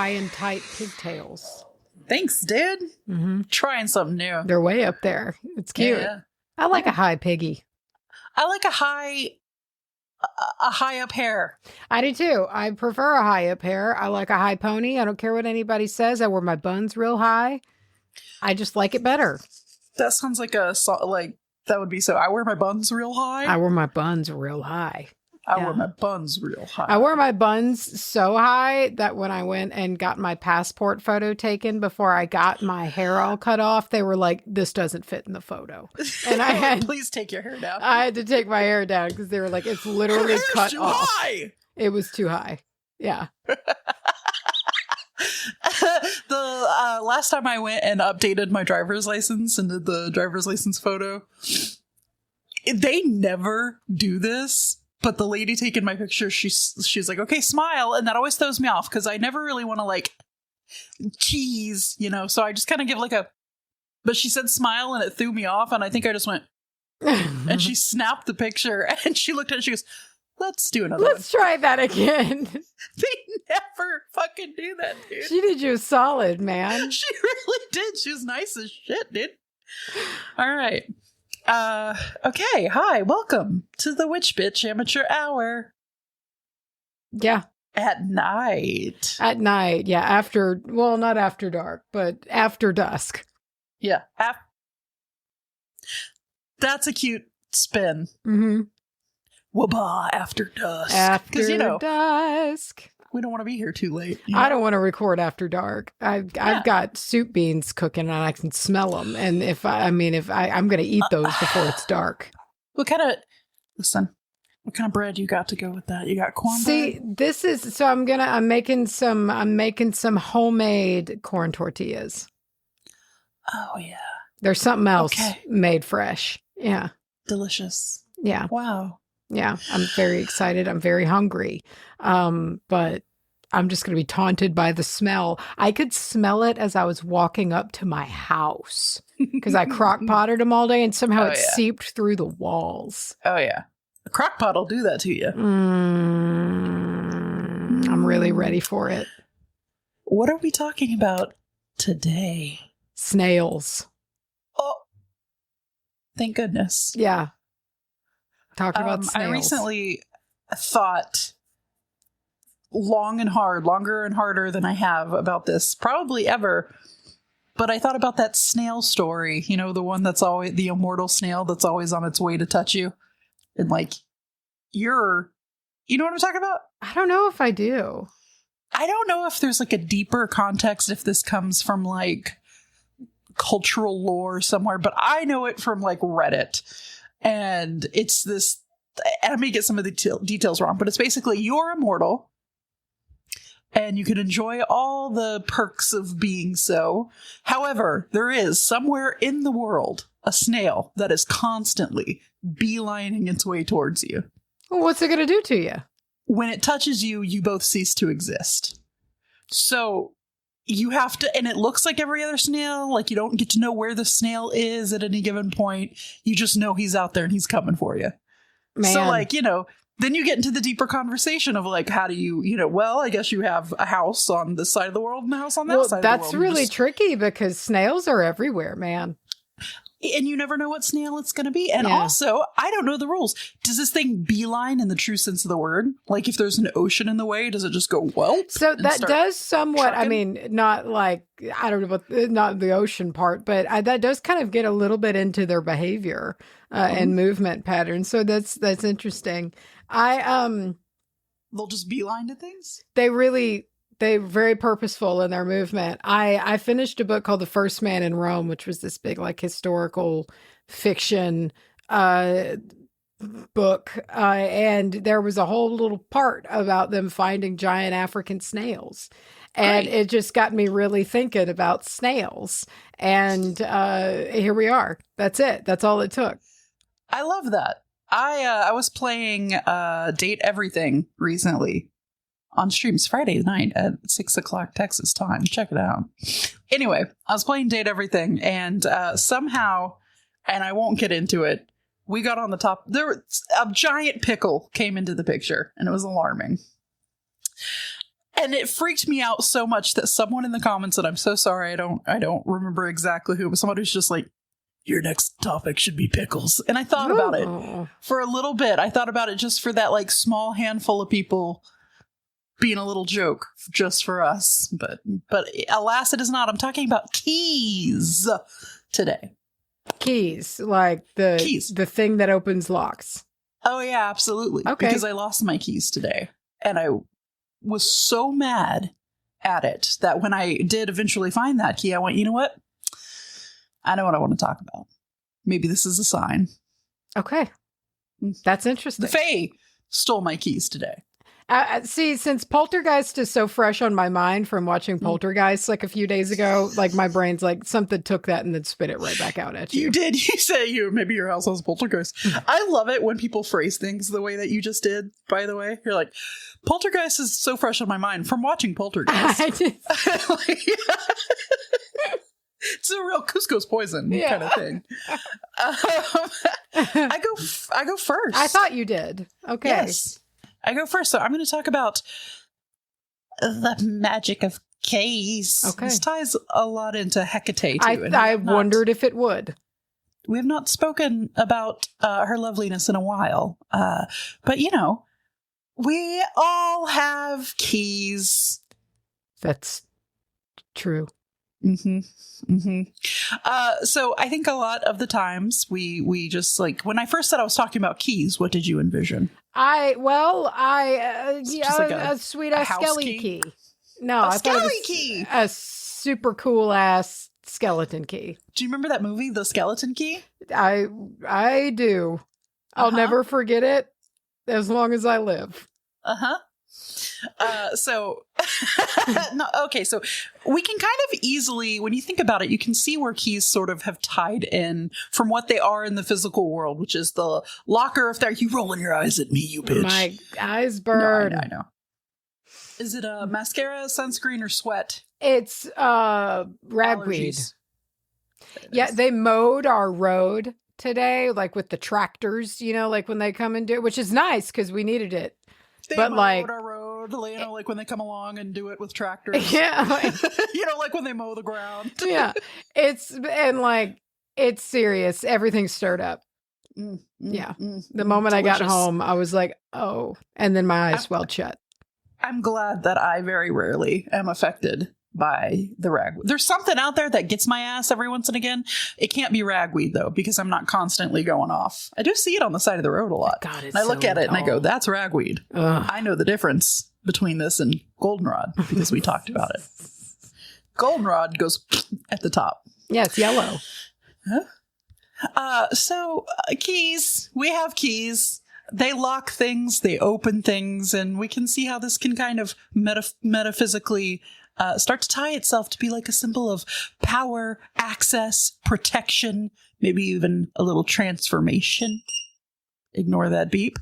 high and tight pigtails. Thanks, dude. Mm-hmm. Trying something new. They're way up there. It's cute. Yeah. I like a high piggy. I like a high up hair. I do too. I prefer a high up hair. I like a high pony. I don't care what anybody says. I wear my buns real high. I just like it better. That sounds like that would be so. I wear my buns real high. I wear my buns real high. I wear my buns real high. I wear my buns so high that when I went and got my passport photo taken before I got my hair all cut off, they were like, this doesn't fit in the photo. And I had please take your hair down. I had to take my hair down because they were like, it's literally cut too off. High. It was too high. Yeah. The last time I went and updated my driver's license and did the driver's license photo, they never do this. But the lady taking my picture, she's like, okay, smile. And that always throws me off because I never really want to like cheese, so I just kind of give but she said smile and it threw me off. And I think I just went, and she snapped the picture and she looked at it. She goes, let's do another one. Let's try that again. They never fucking do that, dude. She did you a solid, man. She really did. She was nice as shit, dude. All right. Okay. Hi. Welcome to the Witch Bitch Amateur Hour. Yeah. At night. At night. Yeah. Not after dark, but after dusk. Yeah. That's a cute spin. Mm-hmm. Wabah after dusk. After dusk. We don't want to be here too late. I don't want to record after dark. I've got soup beans cooking and I can smell them. And I'm going to eat those before it's dark. What kind of bread you got to go with that? You got cornbread? See, this is, so I'm making some homemade corn tortillas. Oh yeah. There's something else made fresh. Yeah. Delicious. Yeah. Wow. Yeah, I'm very excited. I'm very hungry. But I'm just going to be taunted by the smell. I could smell it as I was walking up to my house because I crock-potted them all day and somehow it seeped through the walls. Oh, yeah. A crock-pot will do that to you. I'm really ready for it. What are we talking about today? Snails. Oh, thank goodness. Yeah. Talking about snails. I recently thought longer and harder than I have about this, probably ever. But I thought about that snail story, the one that's always the immortal snail that's always on its way to touch you. And you know what I'm talking about? I don't know if I do. I don't know if there's a deeper context, if this comes from cultural lore somewhere, but I know it from Reddit. And it's this, and I may get some of the details wrong, but it's basically you're immortal and you can enjoy all the perks of being so. However, there is somewhere in the world a snail that is constantly beelining its way towards you. Well, what's it going to do to you? When it touches you, you both cease to exist. So you have to, and it looks like every other snail, you don't get to know where the snail is at any given point. You just know he's out there and he's coming for you. Man. So then you get into the deeper conversation of how do you, I guess you have a house on this side of the world and a house on that side of the world. That's really tricky because snails are everywhere, man. And you never know what snail it's going to be. And also, I don't know the rules. Does this thing beeline in the true sense of the word? If there's an ocean in the way, does it just go whelp? So that does somewhat, trucking? not I don't know about, not the ocean part, but that does kind of get a little bit into their behavior and movement patterns. So that's interesting. They'll just beeline to things? They're very purposeful in their movement. I finished a book called The First Man in Rome, which was this big historical fiction book. And there was a whole little part about them finding giant African snails. And it just got me really thinking about snails. And here we are. That's it. That's all it took. I love that. I was playing Date Everything recently. On streams Friday night at 6:00 Texas time. Check it out. Anyway, I was playing Date Everything and somehow, and I won't get into it, we got on the top. A giant pickle came into the picture and it was alarming. And it freaked me out so much that someone in the comments, and I'm so sorry, I don't remember exactly who, but someone who's just like, your next topic should be pickles. And I thought about it for a little bit. I thought about it just for that like small handful of people being a little joke just for us. But alas, it is not. I'm talking about keys today. Keys, like the thing that opens locks. Oh yeah, absolutely. Okay. Because I lost my keys today. And I was so mad at it that when I did eventually find that key, I went, you know what? I know what I want to talk about. Maybe this is a sign. Okay. That's interesting. The Fae stole my keys today. See, since Poltergeist is so fresh on my mind from watching Poltergeist like a few days ago, like my brain's like something took that and then spit it right back out at you. You did. You say maybe your house has Poltergeist. I love it when people phrase things the way that you just did, by the way. You're like, Poltergeist is so fresh on my mind from watching Poltergeist. I did. It's a real Cusco's poison kind of thing. I go first. I thought you did. Okay. Yes. I go first. So I'm going to talk about the magic of keys. Okay. This ties a lot into Hecate, too. I wondered if it would. We have not spoken about her loveliness in a while. But, you know, we all have keys. That's true. Mm-hmm. Mm-hmm. So I think a lot of the times we just like, when I first said I was talking about keys, what did you envision? A sweet ass skelly key. No, I thought it was key. A super cool ass skeleton key. Do you remember that movie, The Skeleton Key? I do. I'll never forget it as long as I live. So we can kind of easily, when you think about it, you can see where keys sort of have tied in from what they are in the physical world, which is the locker. If you rolling your eyes at me, you bitch. My eyes burn. No, I know. Is it a mascara, sunscreen, or sweat? It's ragweed. Yeah, they mowed our road today, like with the tractors, you know, like when they come and do it, which is nice because we needed it. They mowed our road, you know, like when they come along and do it with tractors. Yeah. Like, you know, like when they mow the ground. Yeah. It's serious. Everything's stirred up. The moment I got home, I was like, oh, and then my eyes swelled shut. I'm glad that I very rarely am affected by the ragweed. There's something out there that gets my ass every once and again. It can't be ragweed though, because I'm not constantly going off. I do see it on the side of the road a lot. God, and I look at it and I go, that's ragweed. Ugh. I know the difference between this and goldenrod because we talked about it. Goldenrod goes at the top. Yeah, it's yellow. Keys. We have keys. They lock things, they open things, and we can see how this can kind of metaphysically start to tie itself to be like a symbol of power, access, protection, maybe even a little transformation. Ignore that beep.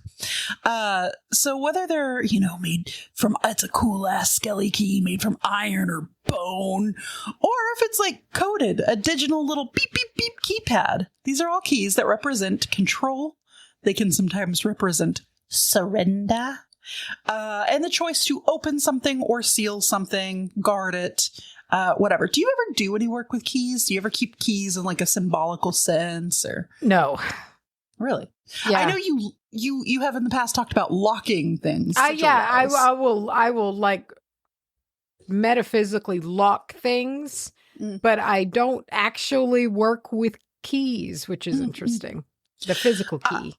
So whether they're, made from, it's a cool ass skelly key made from iron or bone, or if it's like coded, a digital little beep, beep, beep keypad. These are all keys that represent control. They can sometimes represent surrender, and the choice to open something or seal something, guard it, whatever. Do you ever do any work with keys? Do you ever keep keys in like a symbolical sense, or no? Really? Yeah. I know you have in the past talked about locking things. I will like metaphysically lock things, but I don't actually work with keys, which is interesting. The physical key.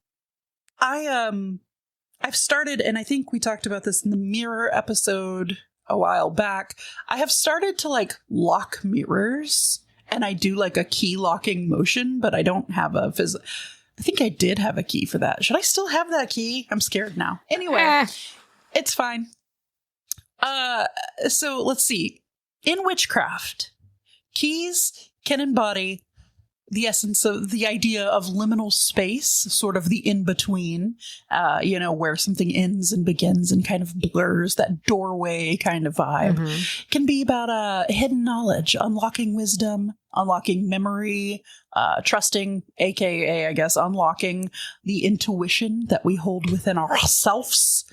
I've started, and I think we talked about this in the mirror episode a while back. I have started to like lock mirrors, and I do like a key locking motion, but I don't have a I think I did have a key for that. Should I still have that key? I'm scared now. Anyway, It's fine. So let's see. In witchcraft, keys can embody the essence of the idea of liminal space, sort of the in-between, where something ends and begins and kind of blurs, that doorway kind of vibe. Mm-hmm. Can be about hidden knowledge, unlocking wisdom, unlocking memory, trusting, aka, I guess, unlocking the intuition that we hold within ourselves,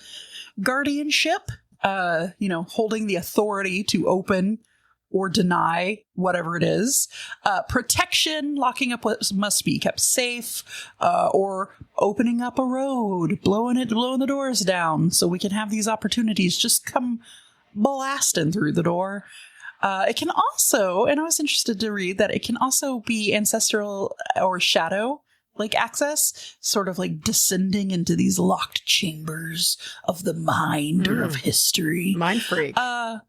guardianship, holding the authority to open or deny whatever it is. Protection, locking up what must be kept safe, or opening up a road, blowing the doors down so we can have these opportunities just come blasting through the door. It can also, and I was interested to read that it can also be ancestral or shadow like access, sort of like descending into these locked chambers of the mind or of history. Mind freak. What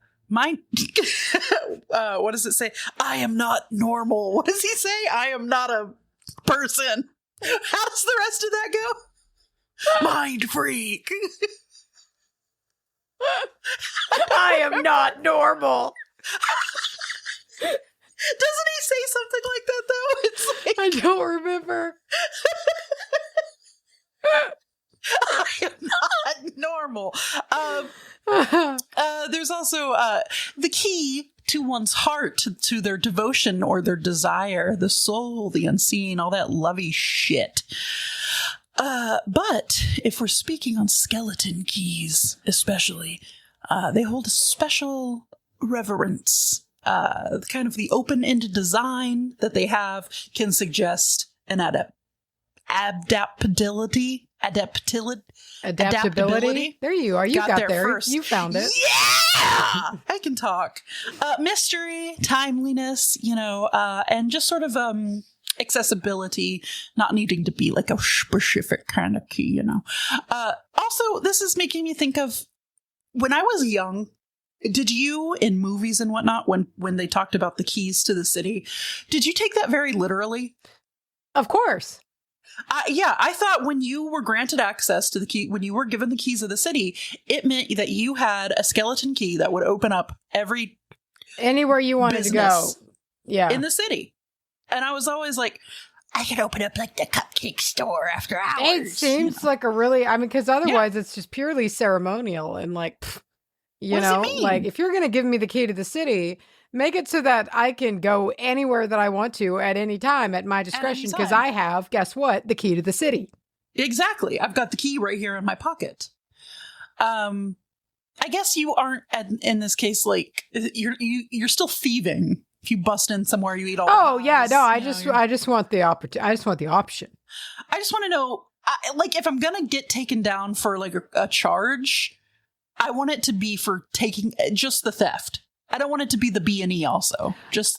does it say? I am not normal. What does he say? I am not a person. How does the rest of that go? Mind freak. I am not normal. Doesn't he say something like that, though? It's like, I don't remember. I am not normal. There's also the key to one's heart, to their devotion or their desire, the soul, the unseen, all that lovey shit. But if we're speaking on skeleton keys, especially, they hold a special reverence. Kind of the open-ended design that they have can suggest an adaptability. There you are. You got there. First. You found it. Yeah! I can talk. Mystery, timeliness, and just sort of accessibility, not needing to be like a specific kind of key, Also, this is making me think of when I was young. Did you, in movies and whatnot, when they talked about the keys to the city, did you take that very literally? Of course. Yeah, I thought when you were granted access to the key, when you were given the keys of the city, it meant that you had a skeleton key that would open up anywhere you wanted to go. Yeah, in the city. And I was always like, I could open up like the cupcake store after hours. It seems like because otherwise it's just purely ceremonial and like, what does it mean? Like if you're going to give me the key to the city, make it so that I can go anywhere that I want to at any time at my discretion, because I have, guess what, the key to the city. Exactly. I've got the key right here in my pocket. I guess you aren't in this case, like you're still thieving. If you bust in somewhere, you eat all. Oh yeah, no, I just want the opportunity. I just want the option. I just want to know, like, if I'm gonna get taken down for like a charge, I want it to be for taking just the theft. I don't want it to be the B&E also. Just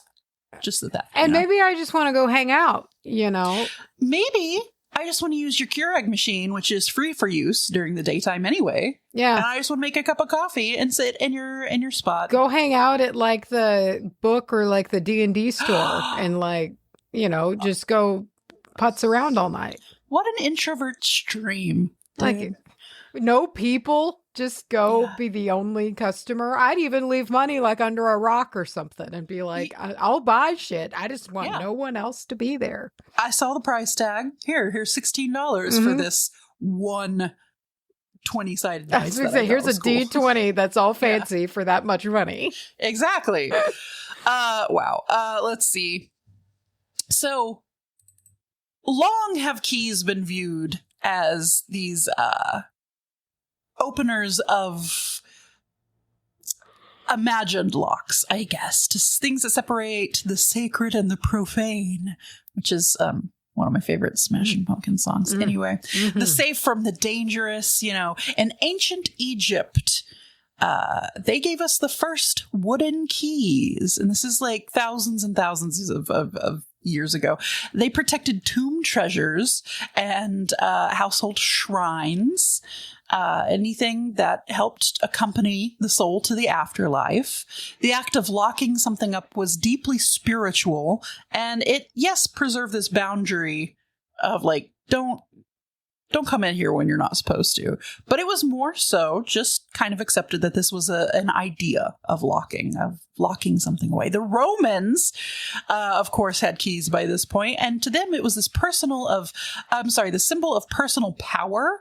the theft. And maybe I just want to go hang out, Maybe I just want to use your Keurig machine, which is free for use during the daytime anyway. Yeah. And I just want to make a cup of coffee and sit in your spot. Go hang out at like the book or like the D&D store and like, just go putz around all night. What an introvert's dream. Like no people. Just go be the only customer. I'd even leave money like under a rock or something and be like, I'll buy shit. I just want no one else to be there. I saw the price tag. Here's $16 for this one 20-sided dice. I was going to say, here's a cool D20 that's all fancy for that much money. Exactly. Wow. Let's see. So long have keys been viewed as these openers of imagined locks, I guess, just things that separate the sacred and the profane, which is one of my favorite Smashing Pumpkins songs. Anyway, the safe from the dangerous, in ancient Egypt, they gave us the first wooden keys, and this is like thousands and thousands of years ago. They protected tomb treasures and household shrines, anything that helped accompany the soul to the afterlife. The act of locking something up was deeply spiritual, and it, preserved this boundary of like, don't come in here when you're not supposed to. But it was more so just kind of accepted that this was an idea of locking locking something away. The Romans, of course, had keys by this point, and to them it was this the symbol of personal power.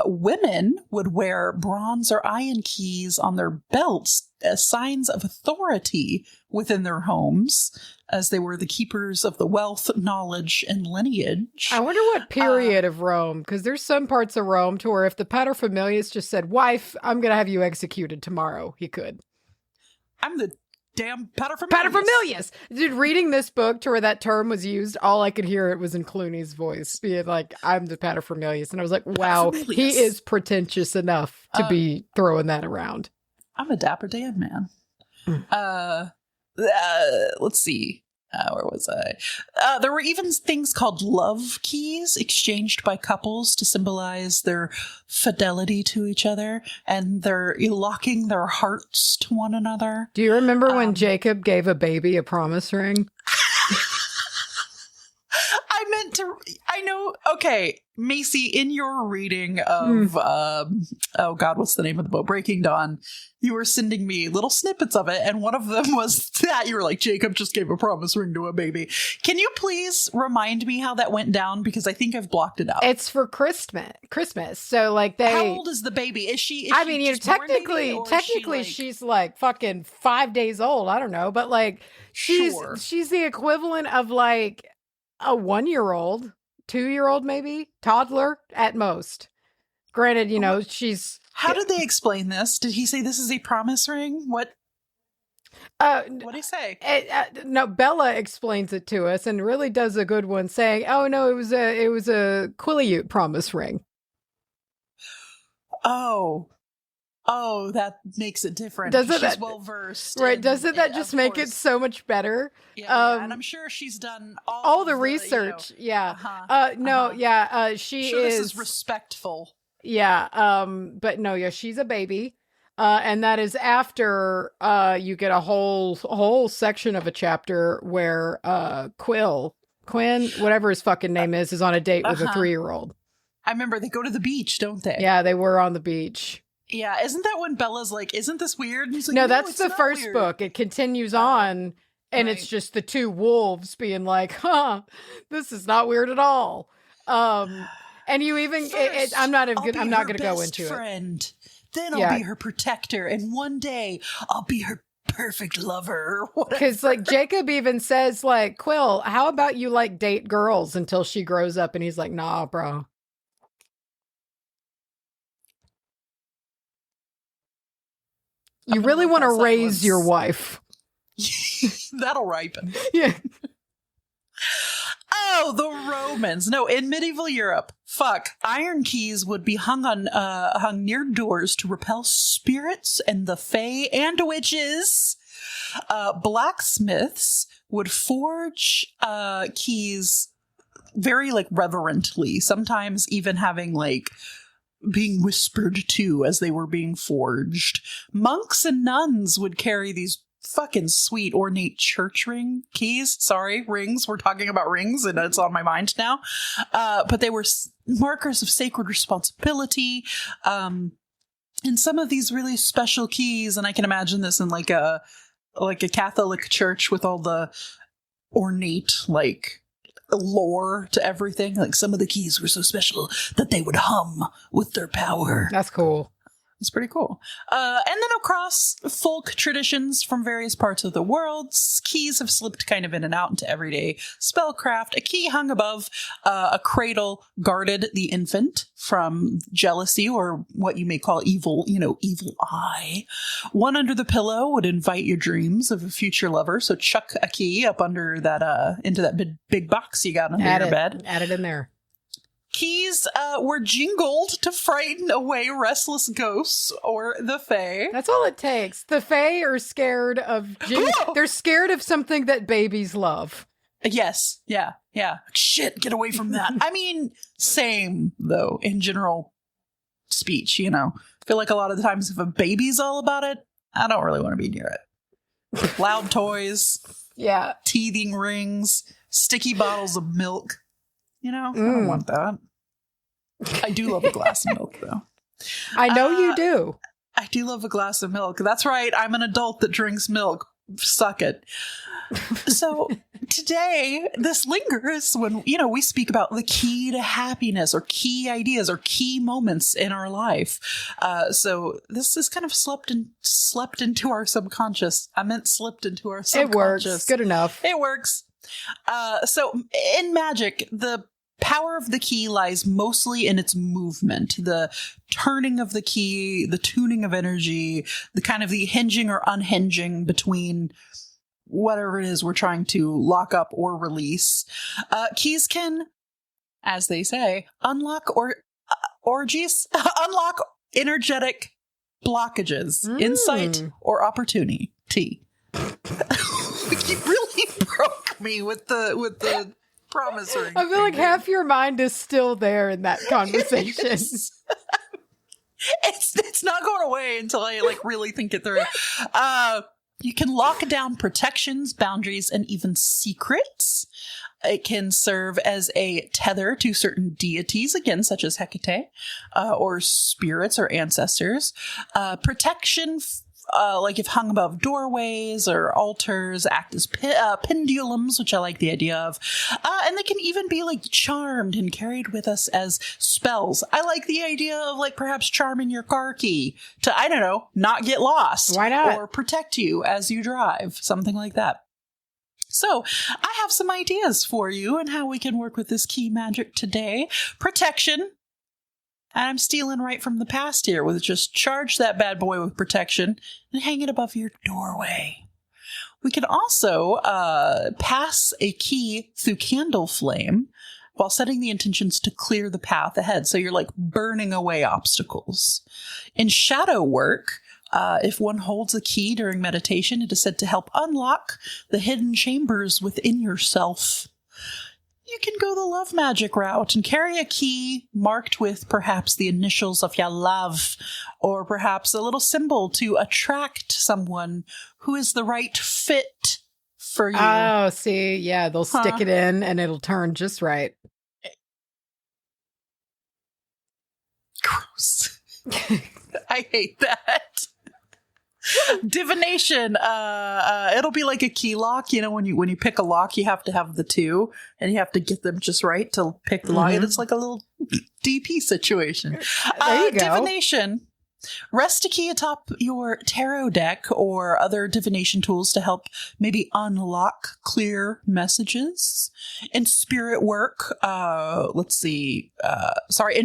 Women would wear bronze or iron keys on their belts as signs of authority within their homes, as they were the keepers of the wealth, knowledge, and lineage. I wonder what period of Rome, because there's some parts of Rome to where if the paterfamilias just said, wife, I'm going to have you executed tomorrow, he could. I'm the damn paterfamilias. Paterfamilias! Dude, reading this book to where that term was used, all I could hear it was in Clooney's voice, being like, I'm the paterfamilias. And I was like, wow, he is pretentious enough to be throwing that around. I'm a dapper Dan man. Let's see. Where was I? There were even things called love keys exchanged by couples to symbolize their fidelity to each other and their locking their hearts to one another. Do you remember when Jacob gave a baby a promise ring? I know. Okay, Macy, in your reading of, what's the name of the book? Breaking Dawn, you were sending me little snippets of it, and one of them was that you were like, Jacob just gave a promise ring to a baby. Can you please remind me how that went down? Because I think I've blocked it out. It's for Christmas. So, like, how old is the baby? Is she technically, she's like fucking 5 days old. I don't know, but like, she's the equivalent of like a 1-year-old, 2-year-old, maybe toddler at most. Granted, she's. How did they explain this? Did he say this is a promise ring? What? What did he say? No, Bella explains it to us and really does a good one, saying, "Oh no, it was a Quileute promise ring." Oh, that makes it different. She's well versed, right? Doesn't that just make it so much better? Yeah, and I'm sure she's done all the research. Yeah. She sure is this is respectful. Yeah. But no, yeah, she's a baby. And that is after you get a whole section of a chapter where Quinn, whatever his fucking name is on a date with a 3-year-old. I remember they go to the beach, don't they? Yeah, they were on the beach. Yeah, isn't that when Bella's like, isn't this weird? And he's like, no, that's the first weird. Book. It continues on, and it's just the two wolves being like, this is not weird at all. And you even, I'm not going to go into friend. It. Then I'll be her protector, and one day I'll be her perfect lover. Because like Jacob even says like, Quill, how about you like date girls until she grows up? And he's like, nah, bro. You really want to raise your wife. That'll ripen. Yeah. Oh, the Romans. No, in medieval Europe, iron keys would be hung near doors to repel spirits and the fae and witches. Blacksmiths would forge keys very like reverently, sometimes even having like being whispered to as they were being forged. Monks and nuns would carry these fucking sweet ornate church rings. We're talking about rings and it's on my mind now. But they were markers of sacred responsibility. And some of these really special keys, and I can imagine this in like a Catholic church with all the ornate like lore to everything. Like some of the keys were so special that they would hum with their power. That's cool. It's pretty cool. And then across folk traditions from various parts of the world, keys have slipped kind of in and out into everyday spellcraft. A key hung above a cradle guarded the infant from jealousy or what you may call evil eye. One under the pillow would invite your dreams of a future lover. So chuck a key up under that, into that big box you got under your bed. Add it in there. Keys were jingled to frighten away restless ghosts or the fae. That's all it takes. The fae are scared of they're scared of something that babies love. Yes. Yeah. Shit, get away from that. I mean, same, though, in general speech, I feel like a lot of the times if a baby's all about it, I don't really want to be near it. Loud toys. Yeah. Teething rings. Sticky bottles of milk. I don't want that. I do love a glass of milk, though. I know you do. I do love a glass of milk. That's right. I'm an adult that drinks milk. Suck it. So today, this lingers when, we speak about the key to happiness or key ideas or key moments in our life. So this is kind of slept into our subconscious. I meant slipped into our subconscious. It works. Good enough. It works. So in magic, the power of the key lies mostly in its movement, the turning of the key, the tuning of energy, the kind of the hinging or unhinging between whatever it is we're trying to lock up or release. Keys can, as they say, unlock unlock energetic blockages, insight, or opportunity. You really broke me with the promise ring. I feel like half your mind is still there in that conversation. It's not going away until I really think it through. You can lock down protections, boundaries, and even secrets. It can serve as a tether to certain deities, again, such as Hecate, or spirits or ancestors. Protection, like if hung above doorways or altars, act as pendulums, which I like the idea of. And they can even be charmed and carried with us as spells. I like the idea of perhaps charming your car key to, I don't know, not get lost. Why not? Or protect you as you drive, something like that. So I have some ideas for you and how we can work with this key magic today. Protection. And I'm stealing right from the past here with just charge that bad boy with protection and hang it above your doorway. We can also pass a key through candle flame while setting the intentions to clear the path ahead. So you're burning away obstacles. In shadow work, if one holds a key during meditation, it is said to help unlock the hidden chambers within yourself. You can go the love magic route and carry a key marked with perhaps the initials of your love, or perhaps a little symbol to attract someone who is the right fit for you. Oh, see, yeah, they'll stick it in and it'll turn just right. Gross. I hate that. Divination. It'll be like a key lock. When you pick a lock, you have to have the two, and you have to get them just right to pick the lock. And it's like a little DP situation. There you go. Divination. Rest a key atop your tarot deck or other divination tools to help maybe unlock clear messages. In spirit work, in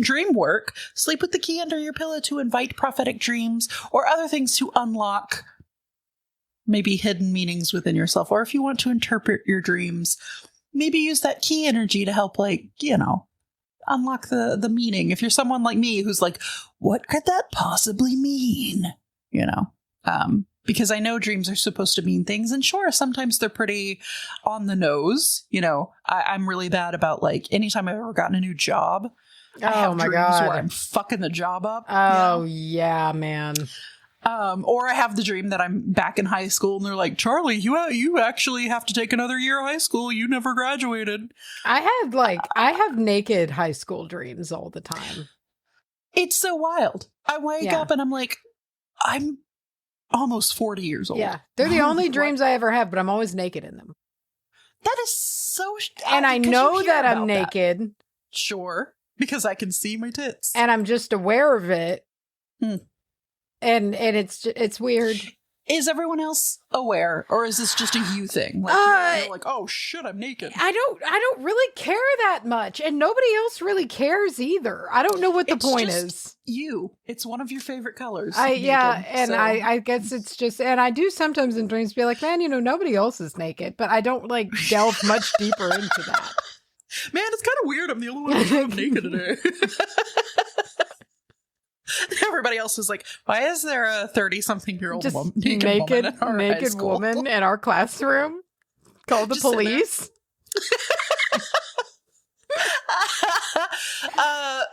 dream work, sleep with the key under your pillow to invite prophetic dreams or other things to unlock maybe hidden meanings within yourself. Or if you want to interpret your dreams, maybe use that key energy to help, unlock the meaning. If you're someone like me who's what could that possibly mean? Because I know dreams are supposed to mean things, and sure, sometimes they're pretty on the nose. I'm really bad about anytime I've ever gotten a new job. I have dreams where I'm fucking the job up. Oh yeah, man. Or I have the dream that I'm back in high school and they're like, Charlye, you actually have to take another year of high school. You never graduated. I have naked high school dreams all the time. It's so wild. I wake up and I'm like, I'm almost 40 years old. Yeah. They're the only dreams I ever have, but I'm always naked in them. That is so... And I know that I'm naked. That. Sure. Because I can see my tits. And I'm just aware of it. And it's weird. Is everyone else aware, or is this just a you thing? You're like, oh shit, I'm naked. I don't really care that much, and nobody else really cares either. I don't know what the point is. It's one of your favorite colors. I guess it's just, and I do sometimes in dreams be like, man, nobody else is naked, but I don't delve much deeper into that. Man, it's kind of weird. I'm the only one who's naked today. Everybody else is like, why is there a 30-something-year-old naked woman in our classroom? Call the police.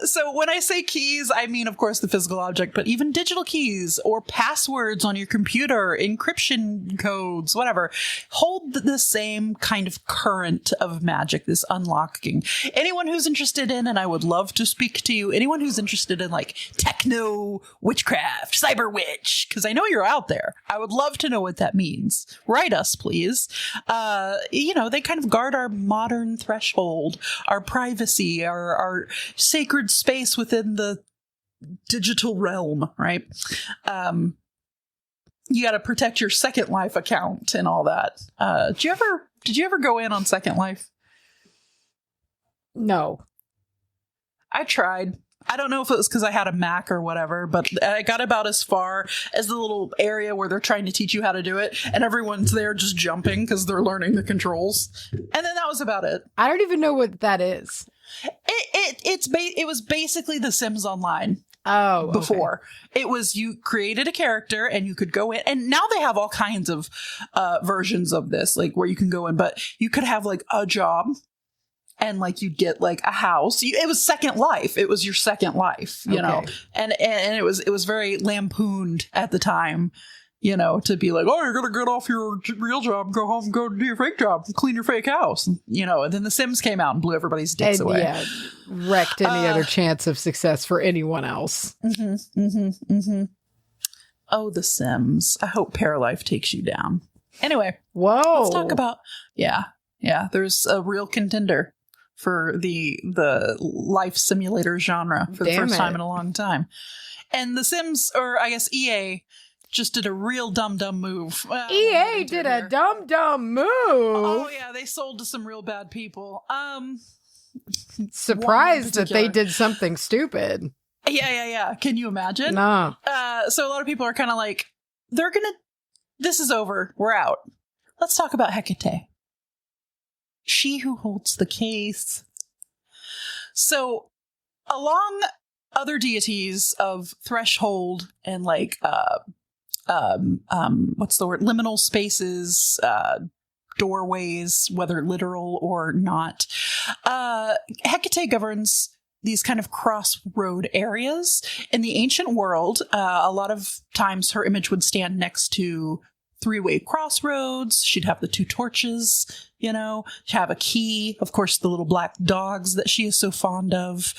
So when I say keys, I mean, of course, the physical object, but even digital keys or passwords on your computer, encryption codes, whatever, hold the same kind of current of magic, this unlocking. Anyone who's interested in, and I would love to speak to you, anyone who's interested in like techno witchcraft, cyber witch, because I know you're out there. I would love to know what that means. Write us, please. They kind of guard our modern threshold, our privacy, our sacred space within the digital realm, right? You got to protect your Second Life account and all that. Did you ever go in on Second Life? No. I tried. I don't know if it was because I had a Mac or whatever, but I got about as far as the little area where they're trying to teach you how to do it, and everyone's there just jumping because they're learning the controls. And then that was about it. I don't even know what that is. It was basically The Sims Online. Oh, before it was, you created a character and you could go in, and now they have all kinds of versions of this, like where you can go in, but you could have like a job. And like you'd get like a house. It was Second Life. It was your Second Life, you know. And it was very lampooned at the time, to be like, oh, you're gonna get off your real job and go home and go do your fake job and clean your fake house, and then The Sims came out and blew everybody's dicks away. Yeah, wrecked any other chance of success for anyone else. Oh, The Sims. I hope Paralife takes you down. Anyway, whoa. Let's talk about there's a real contender for the life simulator genre for the first time in a long time. And The Sims, or I guess EA, just did a real dumb move. Well, EA did a dumb move. Oh yeah, they sold to some real bad people. Surprised that they did something stupid. Yeah. Can you imagine? No. So a lot of people are kind of like, this is over. We're out. Let's talk about Hecate. She who holds the case. So, along other deities of threshold and like, what's the word? Liminal spaces, doorways, whether literal or not. Hecate governs these kind of crossroad areas. In the ancient world, a lot of times her image would stand next to three-way crossroads. She'd have the two torches, she'd have a key, of course, the little black dogs that she is so fond of.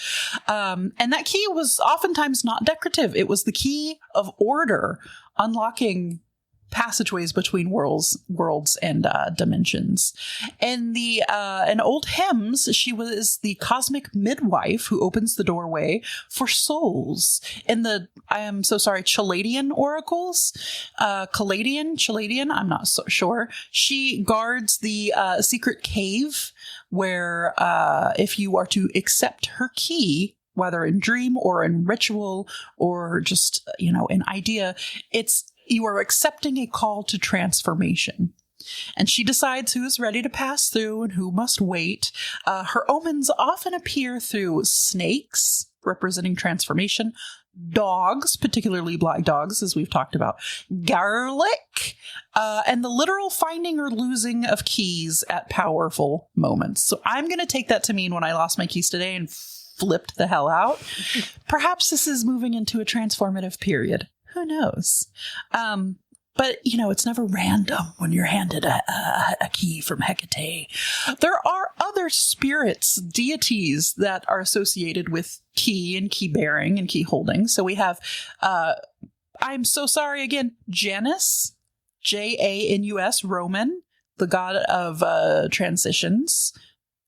And that key was oftentimes not decorative. It was the key of order, unlocking passageways between worlds and dimensions. And in old hymns, she was the cosmic midwife who opens the doorway for souls. In the, I am so sorry, Chaladian oracles, Chaladian, I'm not so sure. She guards the secret cave where if you are to accept her key, whether in dream or in ritual or just, an idea, you are accepting a call to transformation. And she decides who is ready to pass through and who must wait. Her omens often appear through snakes, representing transformation, dogs, particularly black dogs, as we've talked about, garlic, and the literal finding or losing of keys at powerful moments. So I'm going to take that to mean when I lost my keys today and flipped the hell out. Perhaps this is moving into a transformative period. Who knows? But, it's never random when you're handed a key from Hecate. There are other spirits, deities that are associated with key and key bearing and key holding. So we have, I'm so sorry again, Janus, Janus, Roman, the god of transitions,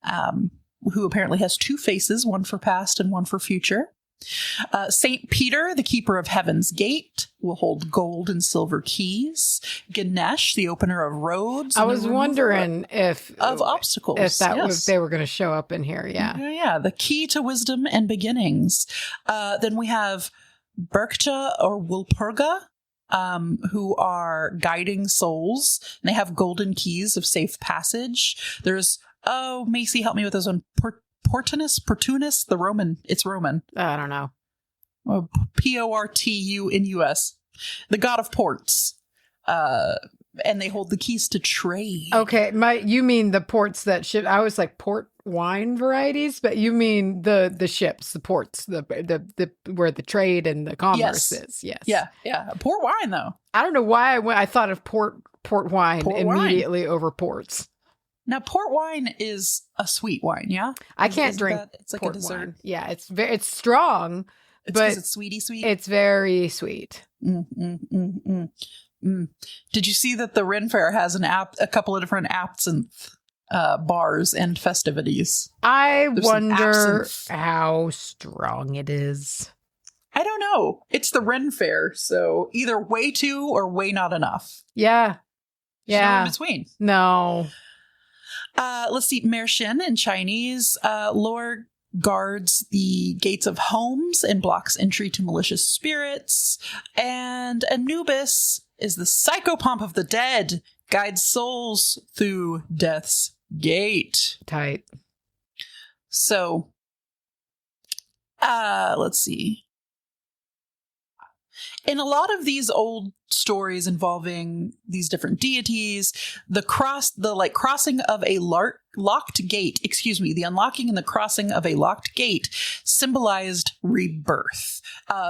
who apparently has two faces, one for past and one for future. Saint Peter, the keeper of Heaven's Gate, will hold gold and silver keys. Ganesh, the opener of roads. I was wondering if obstacles, if they were going to show up in here. Yeah, the key to wisdom and beginnings. Then we have Berkta or Walpurga, who are guiding souls. And they have golden keys of safe passage. There's Macy, help me with this one. Portunus, the Roman. It's Roman. I don't know. Portunus, the god of ports. And they hold the keys to trade. Okay, you mean the ports that ship? I was like, port wine varieties, but you mean the ships, the ports, the where the trade and the commerce is. Yes. Yeah. Port wine, though. I don't know why I thought of port wine immediately over ports. Now, port wine is a sweet wine, yeah? I can't drink it's like port a dessert. wine. Yeah, it's strong, It's but because it's sweet. It's very sweet. Did you see that the Ren Fair has a couple of different absinthe bars and festivities? There's wonder how strong it is. I don't know. It's the Ren Fair, so either way too or way not enough. Yeah. There's no in between. No. Let's see. Mershin in Chinese lore guards the gates of homes and blocks entry to malicious spirits. And Anubis is the psychopomp of the dead, guides souls through death's gate. Tight. So, let's see. In a lot of these old stories involving these different deities, the crossing of a locked gate, the unlocking and the crossing of a locked gate symbolized rebirth.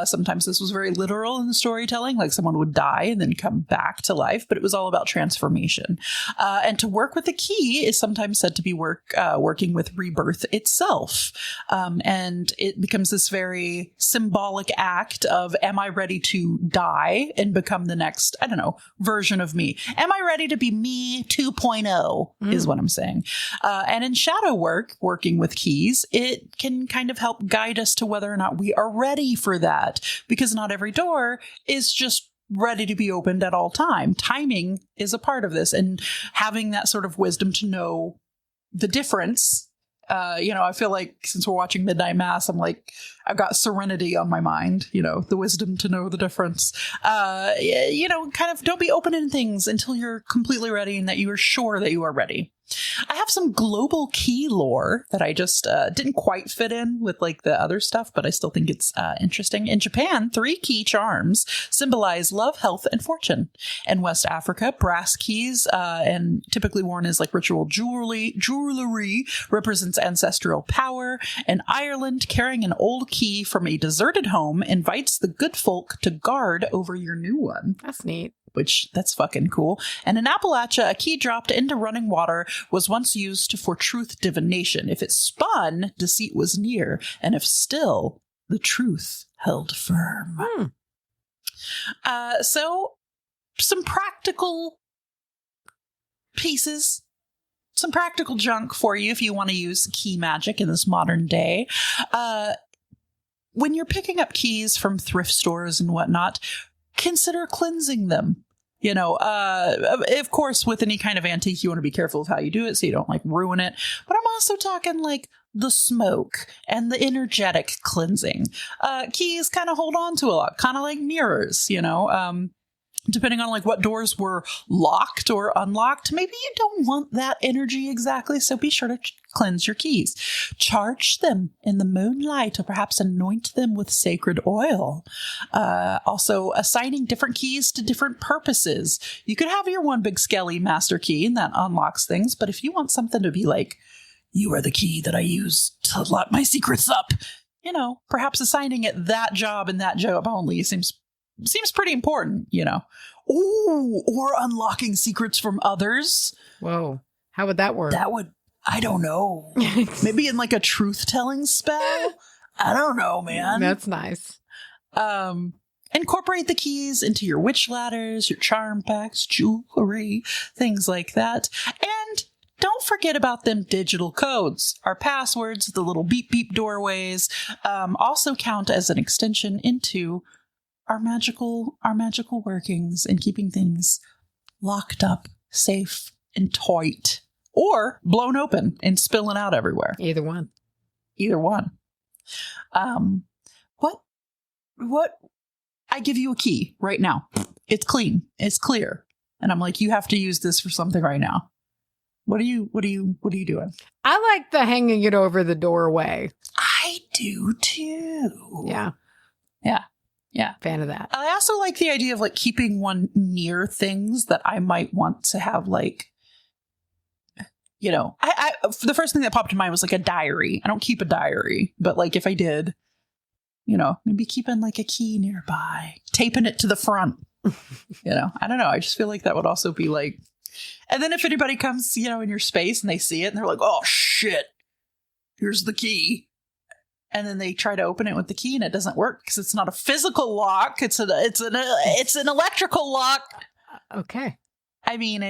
Sometimes this was very literal in the storytelling, like someone would die and then come back to life, but it was all about transformation. And to work with the key is sometimes said to be working with rebirth itself. And it becomes this very symbolic act of, am I ready to die and become the next, version of me? Am I ready to be me 2.0 is what I'm saying. And in shadow work, working with keys, it can kind of help guide us to whether or not we are ready for that, because not every door is just ready to be opened at all time. Timing is a part of this, and having that sort of wisdom to know the difference. I feel like since we're watching Midnight Mass, I've got serenity on my mind, the wisdom to know the difference. Kind of don't be opening things until you're completely ready and that you are sure that you are ready. I have some global key lore that I just didn't quite fit in with the other stuff, but I still think it's interesting. In Japan, 3 key charms symbolize love, health, and fortune. In West Africa, brass keys, and typically worn as ritual jewelry, represents ancestral power. In Ireland, carrying an old key from a deserted home invites the good folk to guard over your new one. That's neat. That's fucking cool. And in Appalachia, a key dropped into running water was once used for truth divination. If it spun, deceit was near. And if still, the truth held firm. So some practical pieces, some practical junk for you if you want to use key magic in this modern day. When you're picking up keys from thrift stores and whatnot, consider cleansing them. Of course, with any kind of antique, you want to be careful of how you do it so you don't ruin it. But I'm also talking the smoke and the energetic cleansing. Keys kind of hold on to a lot, kind of like mirrors, depending on what doors were locked or unlocked. Maybe you don't want that energy exactly, so be sure to cleanse your keys. Charge them in the moonlight or perhaps anoint them with sacred oil. Also, assigning different keys to different purposes. You could have your one big skelly master key and that unlocks things, but if you want something to be you are the key that I use to lock my secrets up, perhaps assigning it that job and that job only seems pretty important, Ooh, or unlocking secrets from others. Whoa. How would that work? I don't know. Maybe in a truth-telling spell? I don't know, man. That's nice. Incorporate the keys into your witch ladders, your charm packs, jewelry, things like that. And don't forget about them digital codes. Our passwords, the little beep beep doorways, also count as an extension into our magical workings and keeping things locked up, safe, and tight, or blown open and spilling out everywhere. Either one. What? I give you a key right now. It's clean. It's clear. And I'm you have to use this for something right now. What are you doing? I like the hanging it over the doorway. I do too. Yeah. Fan of that. I also like the idea of keeping one near things that I might want to have you know, the first thing that popped in mind was like a diary. I don't keep a diary, but like if I did, you know, maybe keeping like a key nearby, taping it to the front, you know, I don't know. I just feel like that would also be like, and then if anybody comes, you know, in your space and they see it and they're like, oh shit, here's the key. And then they try to open it with the key and it doesn't work because it's not a physical lock. It's an electrical lock. Okay. I mean,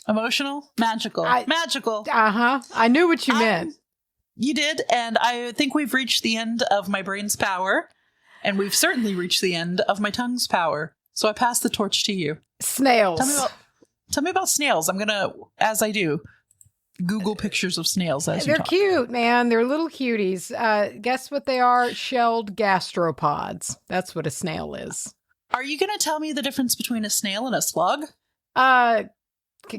emotional, magical. I knew what you meant. You did. And I think we've reached the end of my brain's power. And we've certainly reached the end of my tongue's power. So I pass the torch to you. Snails. Tell me about snails. I'm going to, as I do, Google pictures of snails as you talk. They're cute, man. They're little cuties. Guess what they are? Shelled gastropods. That's what a snail is. Are you going to tell me the difference between a snail and a slug?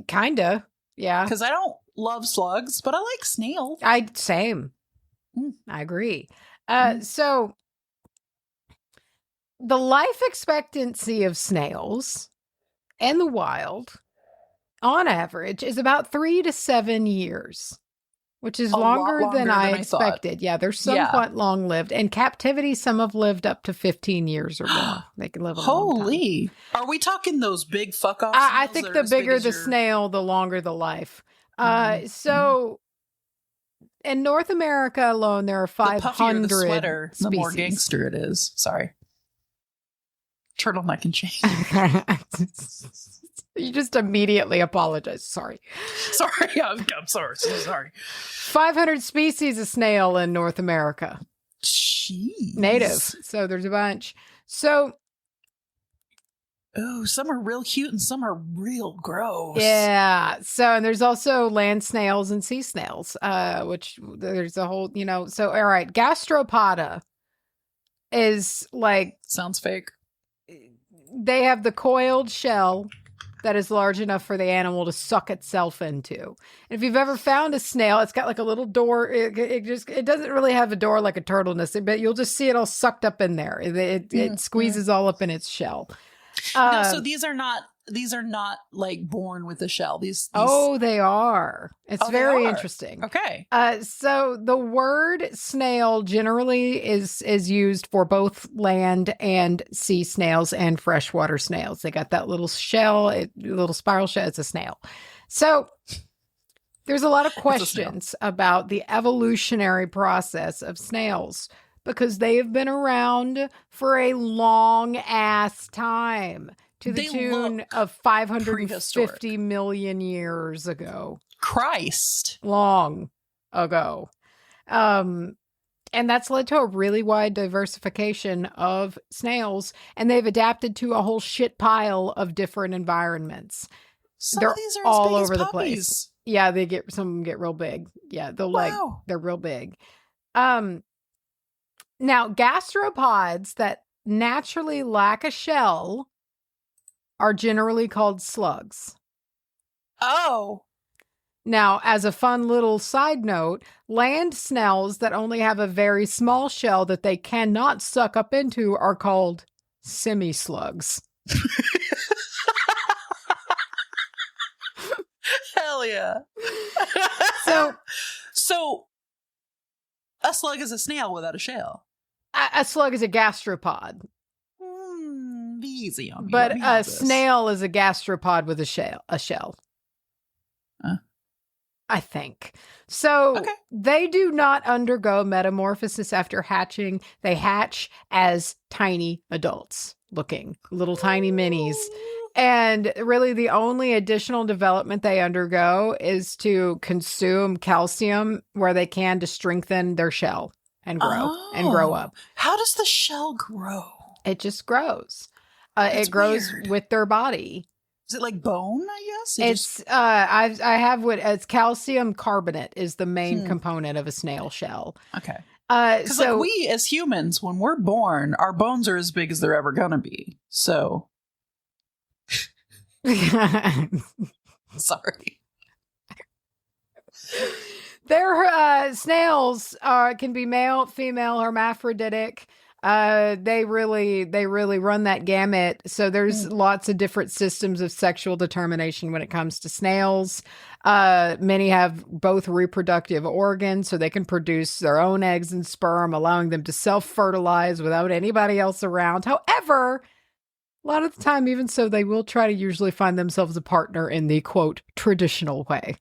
Kinda. Yeah. Because I don't love slugs, but I like snails. Same. I agree. So the life expectancy of snails in the wild, on average, is about 3 to 7 years, which is longer than I expected. Yeah, they're somewhat long-lived. In captivity, some have lived up to 15 years or more. They can live a long time. Are we talking those big fuck-off I think the bigger the snail, the longer the life. So in North America alone, there are 500 the puffier the sweater, species. The more gangster it is. Sorry. Turtleneck and chain. You just immediately apologize. Sorry. I'm sorry. So sorry. 500 species of snail in North America. Jeez. Native. So there's a bunch. So. Oh, some are real cute and some are real gross. Yeah. So, and there's also land snails and sea snails, which there's a whole, you know. So, all right. Gastropoda is like. Sounds fake. They have the coiled shell that is large enough for the animal to suck itself into. And if you've ever found a snail, it's got like a little door. It doesn't really have a door like a turtle nest, but you'll just see it all sucked up in there. It squeezes all up in its shell. No, so these are not like born with a shell. These they are. It's very interesting. Okay. So the word snail generally is used for both land and sea snails and freshwater snails. They got that little shell, little spiral shell. It's a snail. So there's a lot of questions about the evolutionary process of snails, because they have been around for a long ass time, to the tune of 550 million years ago. Christ. Long ago. And that's led to a really wide diversification of snails, and they've adapted to a whole shit pile of different environments. They're these are all over the place. Yeah, some of them get real big. Yeah, they're real big. Now, gastropods that naturally lack a shell are generally called slugs. Oh. Now, as a fun little side note, land snails that only have a very small shell that they cannot suck up into are called semi-slugs. Hell yeah. So a slug is a snail without a shell. A slug is a gastropod. Be easy on me. But a snail is a gastropod with a shell. I think. So they do not undergo metamorphosis after hatching. They hatch as tiny adults looking, little tiny minis. And really the only additional development they undergo is to consume calcium where they can to strengthen their shell and grow up. How does the shell grow? It just grows. It grows with their body. Is it like bone, I guess? It's calcium carbonate is the main component of a snail shell. Okay. Because like we as humans, when we're born, our bones are as big as they're ever gonna be. So sorry. Their snails can be male, female, hermaphroditic. They really run that gamut. So there's lots of different systems of sexual determination when it comes to snails. Many have both reproductive organs, so they can produce their own eggs and sperm, allowing them to self-fertilize without anybody else around. However, a lot of the time, even so, they will try to usually find themselves a partner in the, quote, traditional way.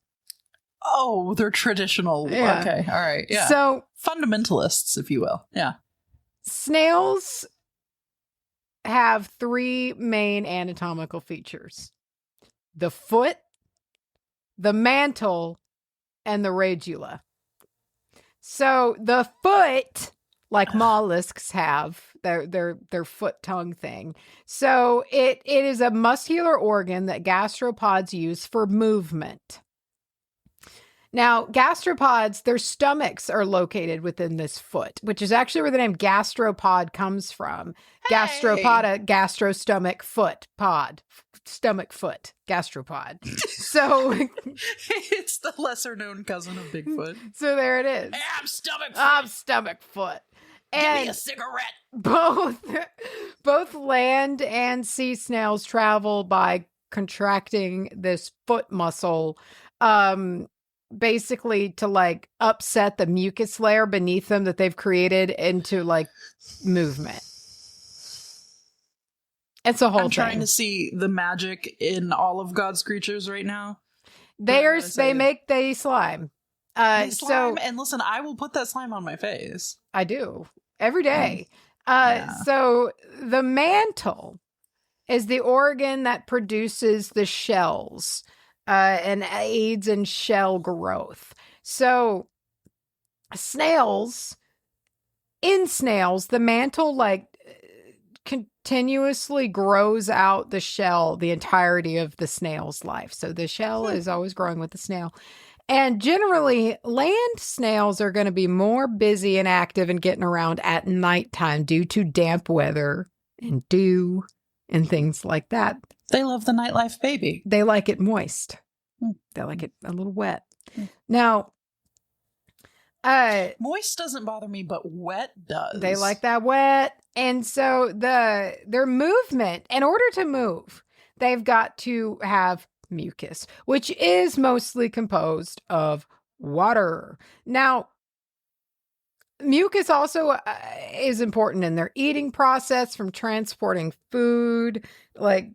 Oh, they're traditional. Yeah. Okay. All right. Yeah. So fundamentalists, if you will. Yeah. Snails have three main anatomical features: the foot, the mantle, and the radula. So the foot, like mollusks have, their foot tongue thing. So it is a muscular organ that gastropods use for movement. Now, gastropods, their stomachs are located within this foot, which is actually where the name gastropod comes from. Hey. Gastropoda, gastro, stomach, foot, pod, stomach, foot, gastropod. So it's the lesser known cousin of Bigfoot. So there it is. Hey, I'm stomach foot. I'm stomach foot. And give me a cigarette. Both land and sea snails travel by contracting this foot muscle, basically to like upset the mucus layer beneath them that they've created into like movement. It's a whole I'm thing. Trying to see the magic in all of God's creatures right now. They slime. Slime, and listen, I will put that slime on my face. I do every day. So the mantle is the organ that produces the shells and aids in shell growth. So in snails, the mantle like continuously grows out the shell the entirety of the snail's life. So the shell is always growing with the snail. And generally, land snails are going to be more busy and active and getting around at nighttime due to damp weather and dew and things like that. They love the nightlife, baby. They like it moist. They like it a little wet. Now, moist doesn't bother me, but wet does. They like that wet. And so their movement, in order to move, they've got to have mucus, which is mostly composed of water. Now, mucus also is important in their eating process, from transporting food, like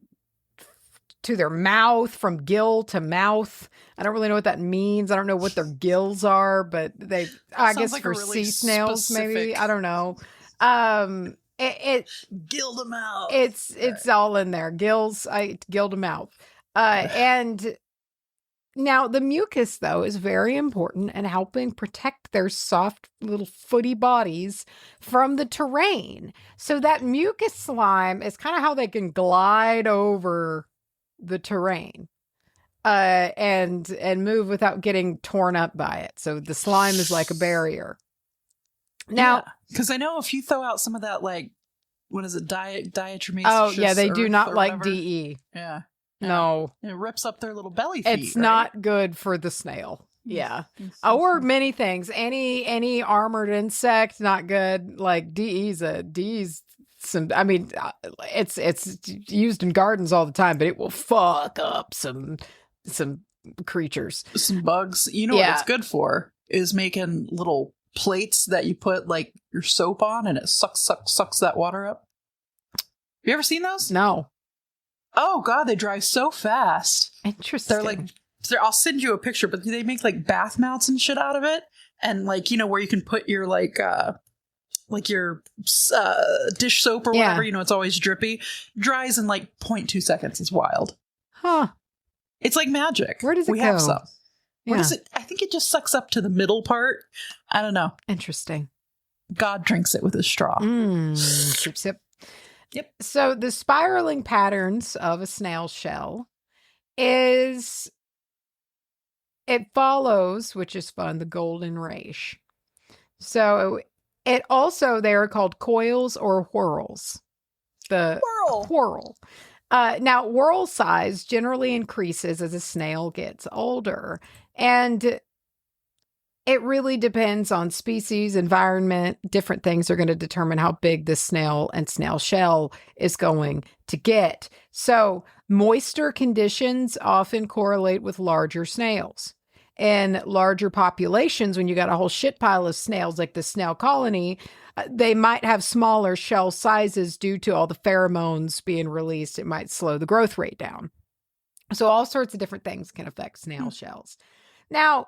to their mouth, from gill to mouth. I don't really know what that means. I don't know what their gills are, but I guess like for really sea snails, maybe. I don't know. Gill them out. It's all in there. Gills, I gilled them out. And now the mucus, though, is very important in helping protect their soft little footy bodies from the terrain. So that mucus slime is kind of how they can glide over the terrain and move without getting torn up by it. So the slime is like a barrier. Now, because I know if you throw out some of that, like, what is it, diatremaceous? Oh, yeah, they do not like DE. Yeah. No. It rips up their little belly feet. It's not good for the snail. Yeah. Or many things. Any armored insect, not good. Like DE's some, I mean, it's used in gardens all the time, but it will fuck up some creatures. Some bugs. You know what it's good for is making little plates that you put like your soap on, and it sucks that water up. Have you ever seen those? No. Oh God, they dry so fast. Interesting. They're like, I'll send you a picture, but they make like bath mats and shit out of it, and like, you know, where you can put your like your dish soap or whatever. You know, it's always drippy. Dries in like 0.2 seconds. It's wild. Huh. It's like magic. Where does it go? We have some. Where does it? I think it just sucks up to the middle part. I don't know. Interesting. God drinks it with a straw. Sip, sip. Yep. So the spiraling patterns of a snail shell it follows, which is fun, the golden race. So it also, they are called coils or whorls. The whorl. Now, whorl size generally increases as a snail gets older. And It really depends on species, environment. Different things are going to determine how big this snail and snail shell is going to get. So, moister conditions often correlate with larger snails. In larger populations, when you got a whole shit pile of snails like the snail colony, they might have smaller shell sizes due to all the pheromones being released. It might slow the growth rate down. So, all sorts of different things can affect snail shells. Now,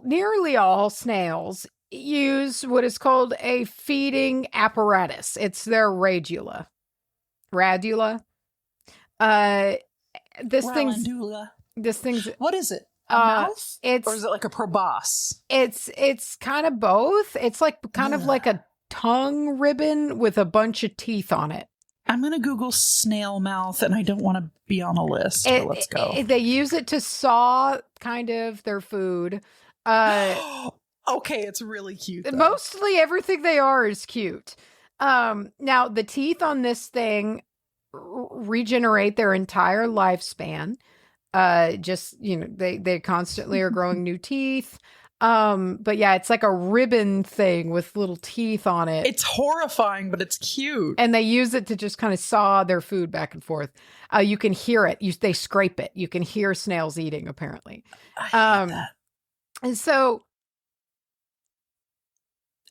nearly all snails use what is called a feeding apparatus. It's their radula. Radula. This thing's what is it? A mouth? Or is it like a proboscis? It's kind of both. It's like kind of like a tongue ribbon with a bunch of teeth on it. I'm going to Google snail mouth, and I don't want to be on a list, but let's go. They use it to saw kind of their food. Okay, it's really cute, though. Mostly everything they are is cute. Now, the teeth on this thing regenerate their entire lifespan. They constantly are growing new teeth. But yeah, it's like a ribbon thing with little teeth on it. It's horrifying, but it's cute. And they use it to just kind of saw their food back and forth. You can hear it. They scrape it. You can hear snails eating, apparently. I hate that. And so,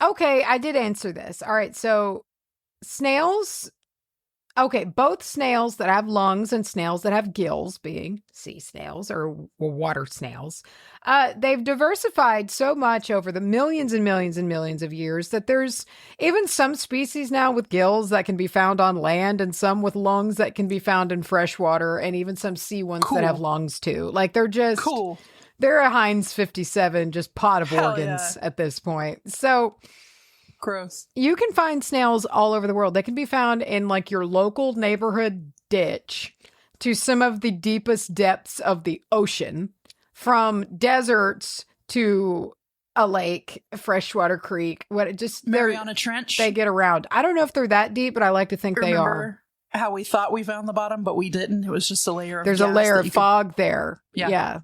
okay, I did answer this. All right, so snails. Okay, both snails that have lungs and snails that have gills, being sea snails or water snails, they've diversified so much over the millions and millions and millions of years that there's even some species now with gills that can be found on land and some with lungs that can be found in fresh water and even some sea ones that have lungs too. Like they're just cool. They're a Heinz 57, just pot of organs at this point. So... gross. You can find snails all over the world. They can be found in like your local neighborhood ditch to some of the deepest depths of the ocean, from deserts to a lake, a freshwater creek. Mariana Trench. They get around. I don't know if they're that deep, but I like to think they are. How we thought we found the bottom, but we didn't. It was just a layer of There's a layer of fog there. Yeah.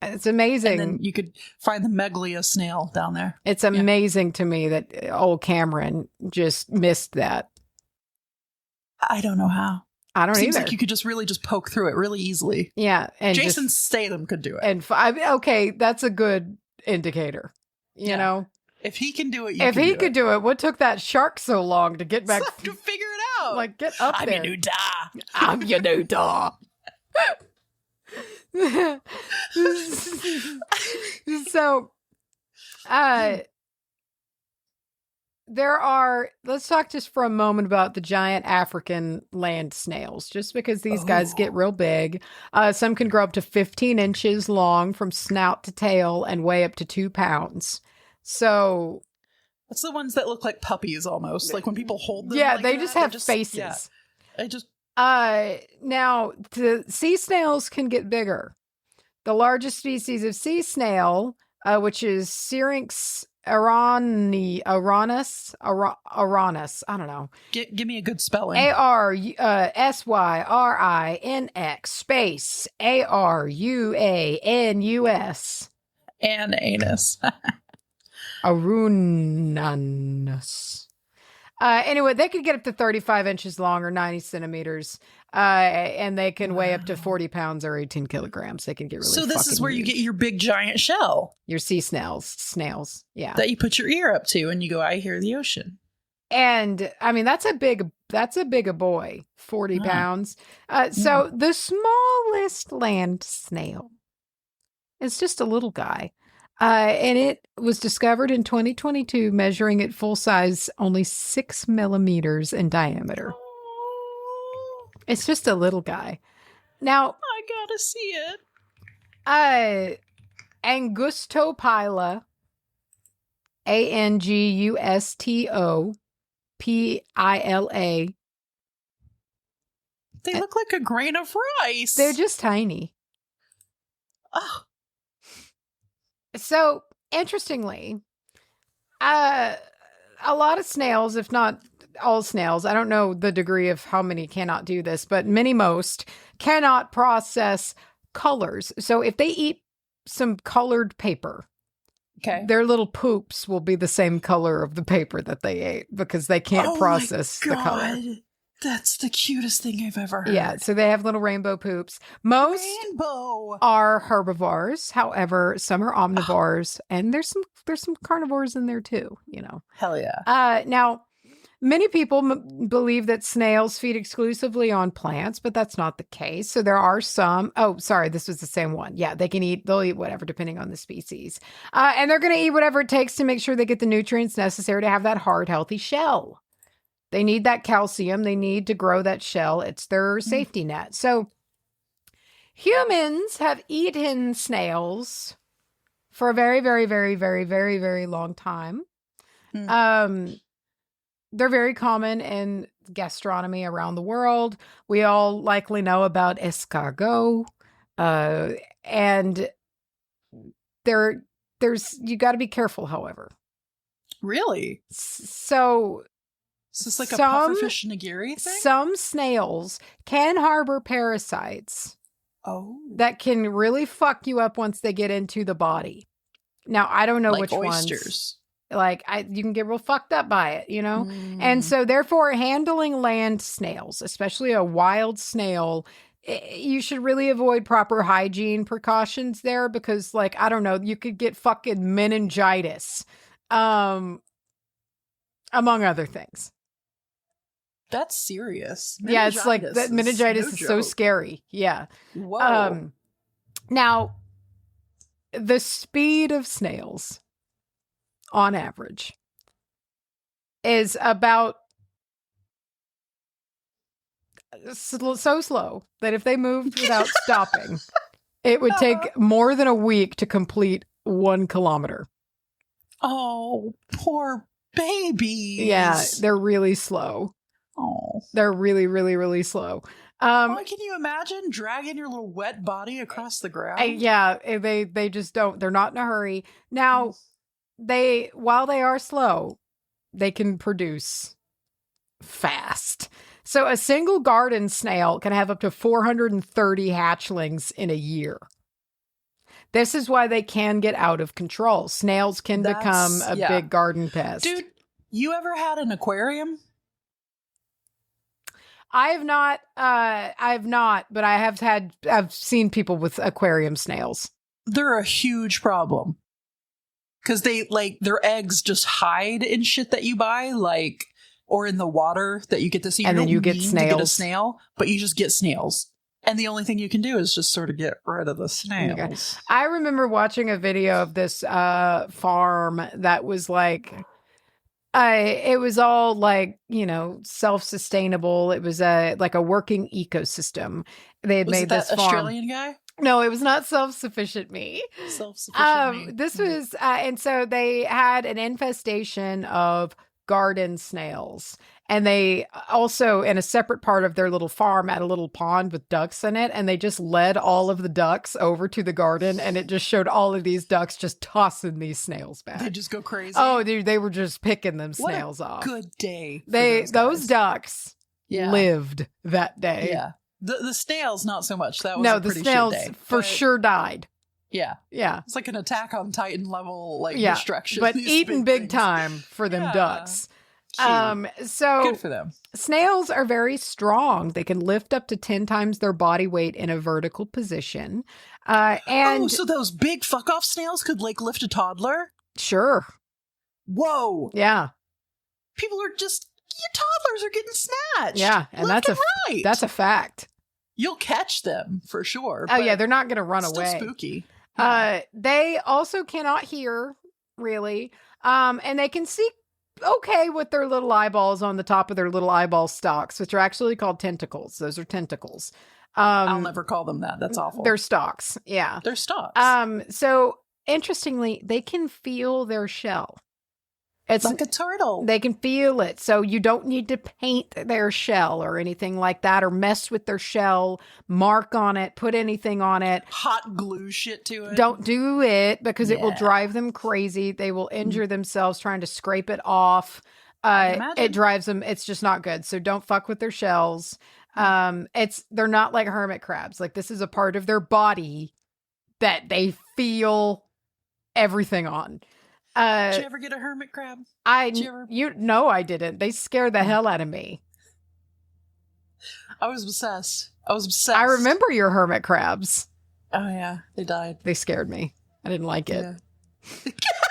It's amazing. And then you could find the meglia snail down there. It's amazing to me that old Cameron just missed that. I don't know how. I don't Seems either. like you could just really poke through it really easily. Yeah. And Jason Statham could do it. And okay, that's a good indicator. You know? If he can do it, if he could do it, what took that shark so long to get back? To figure it out. Like, get up there. I'm your new da. I'm your new da. So, let's talk just for a moment about the giant African land snails, just because these guys get real big. Some can grow up to 15 inches long from snout to tail and weigh up to 2 pounds. So that's the ones that look like puppies almost. Like when people hold them. Yeah, like they just have faces. Yeah. Now the sea snails can get bigger. The largest species of sea snail, which is Syrinx aranus. I don't know. Give me a good spelling. ARSYRINX space ARUANUS. And anus. Arunanus. Anyway, they could get up to 35 inches long or 90 centimeters. And they can weigh up to 40 pounds or 18 kilograms. They can get really So this is where huge. you get your big giant shell. Your sea snails. Yeah. That you put your ear up to and you go, I hear the ocean. And I mean, that's a big boy, 40 pounds. So the smallest land snail is just a little guy. And it was discovered in 2022, measuring at full size only 6 millimeters in diameter. It's just a little guy. Now, I gotta see it. Angustopila, Angustopila. They look like a grain of rice. They're just tiny. Oh. So, interestingly, a lot of snails, if not all snails, I don't know the degree of how many cannot do this, but most cannot process colors. So if they eat some colored paper. Okay. Their little poops will be the same color of the paper that they ate because they can't process the color. That's the cutest thing I've ever heard. Yeah, so they have little rainbow poops. Most are herbivores. However, some are omnivores, and there's some carnivores in there too, you know. Hell yeah. Now, many people believe that snails feed exclusively on plants, but that's not the case. So there are some. Oh, sorry, this was the same one. Yeah, they'll eat whatever depending on the species. And they're going to eat whatever it takes to make sure they get the nutrients necessary to have that hard, healthy shell. They need that calcium. They need to grow that shell. It's their safety net. So humans have eaten snails for a very, very, very, very, very, very long time. They're very common in gastronomy around the world. We all likely know about escargot. And there's you got to be careful, however. Really? So... Is this like a pufferfish nigiri thing? Some snails can harbor parasites that can really fuck you up once they get into the body. Now, I don't know like which oysters. Ones. You can get real fucked up by it, you know? And so, therefore, handling land snails, especially a wild snail, you should really avoid proper hygiene precautions there because, like, I don't know, you could get fucking meningitis, among other things. That's serious. Yeah, it's like that meningitis is so scary. Yeah. Whoa. Now, the speed of snails, on average, is about so slow that if they moved without stopping, it would take more than a week to complete 1 kilometer. Oh, poor babies. Yeah, they're really slow. Oh, they're really, really, really slow. Can you imagine dragging your little wet body across the ground? They just don't. They're not in a hurry. Now, while they are slow, they can produce fast. So a single garden snail can have up to 430 hatchlings in a year. This is why they can get out of control. Snails can become a big garden pest. Dude, you ever had an aquarium? I've not, but I've seen people with aquarium snails. They're a huge problem. Because their eggs just hide in shit that you buy, or in the water that you get to see. And then you get snails. To get a snail, but you just get snails. And the only thing you can do is just sort of get rid of the snails. I remember watching a video of this farm that was it was all self-sustainable. It was a working ecosystem. They had made this farm. Australian guy? No, it was not self-sufficient me. Self-sufficient me. This was, and so they had an infestation of garden snails. And they also, in a separate part of their little farm, had a little pond with ducks in it. And they just led all of the ducks over to the garden. And it just showed all of these ducks just tossing these snails back. They just go crazy. Oh, dude, they were just picking them snails off. Good day. Those ducks lived that day. Yeah. The snails, not so much. That was a pretty snails shit day, for sure died. Yeah. Yeah. It's like an Attack on Titan level, destruction. But eating big time for them ducks. So good for them. Snails are very strong. They can lift up to 10 times their body weight in a vertical position. So those big fuck off snails could lift a toddler? Sure. Whoa. Yeah. People are toddlers are getting snatched. Yeah, and that's a fact. You'll catch them for sure. Oh yeah, they're not going to run away. Still spooky. They also cannot hear really, and they can see okay with their little eyeballs on the top of their little eyeball stalks, which are actually called tentacles. Those are tentacles. I'll never call them that. That's awful. They're stalks. Yeah, they're stalks. So interestingly, they can feel their shell. It's like a turtle. They can feel it. So you don't need to paint their shell or anything like that or mess with their shell, mark on it, put anything on it. Hot glue shit to it. Don't do it because it will drive them crazy. They will injure themselves trying to scrape it off. It drives them. It's just not good. So don't fuck with their shells. They're not like hermit crabs. Like this is a part of their body that they feel everything on. Did you ever get a hermit crab? No, I didn't. They scared the hell out of me. I was obsessed. I remember your hermit crabs. Oh yeah, they died. They scared me. I didn't like it. Yeah.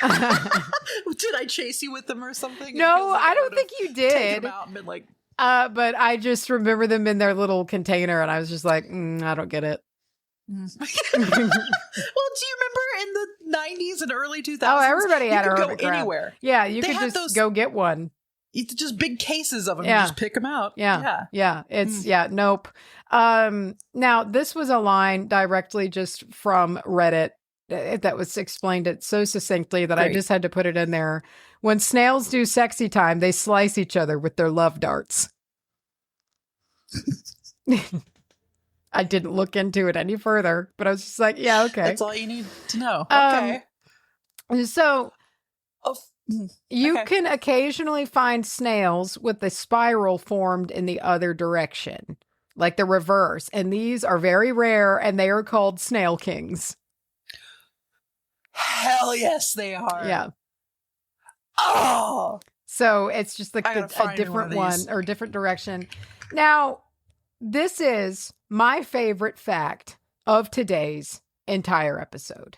Did I chase you with them or something? No, I don't think you did. Taken them out and been like, but I just remember them in their little container, and I was just like, I don't get it. Well, do you remember in the 90s and early 2000s? Oh, everybody had a hermit go crab. Anywhere. Yeah, you could just go get one. It's just big cases of them. Yeah. You just pick them out. Yeah. It's nope. Now this was a line directly just from Reddit that was explained it so succinctly that I just had to put it in there. When snails do sexy time, they slice each other with their love darts. I didn't look into it any further, but I was just like, yeah, okay. That's all you need to know. Okay. So you can occasionally find snails with the spiral formed in the other direction, like the reverse. And these are very rare, and they are called snail kings. Hell yes, they are. Yeah. Oh. So it's just like a different one or different direction. Now, this is my favorite fact of today's entire episode.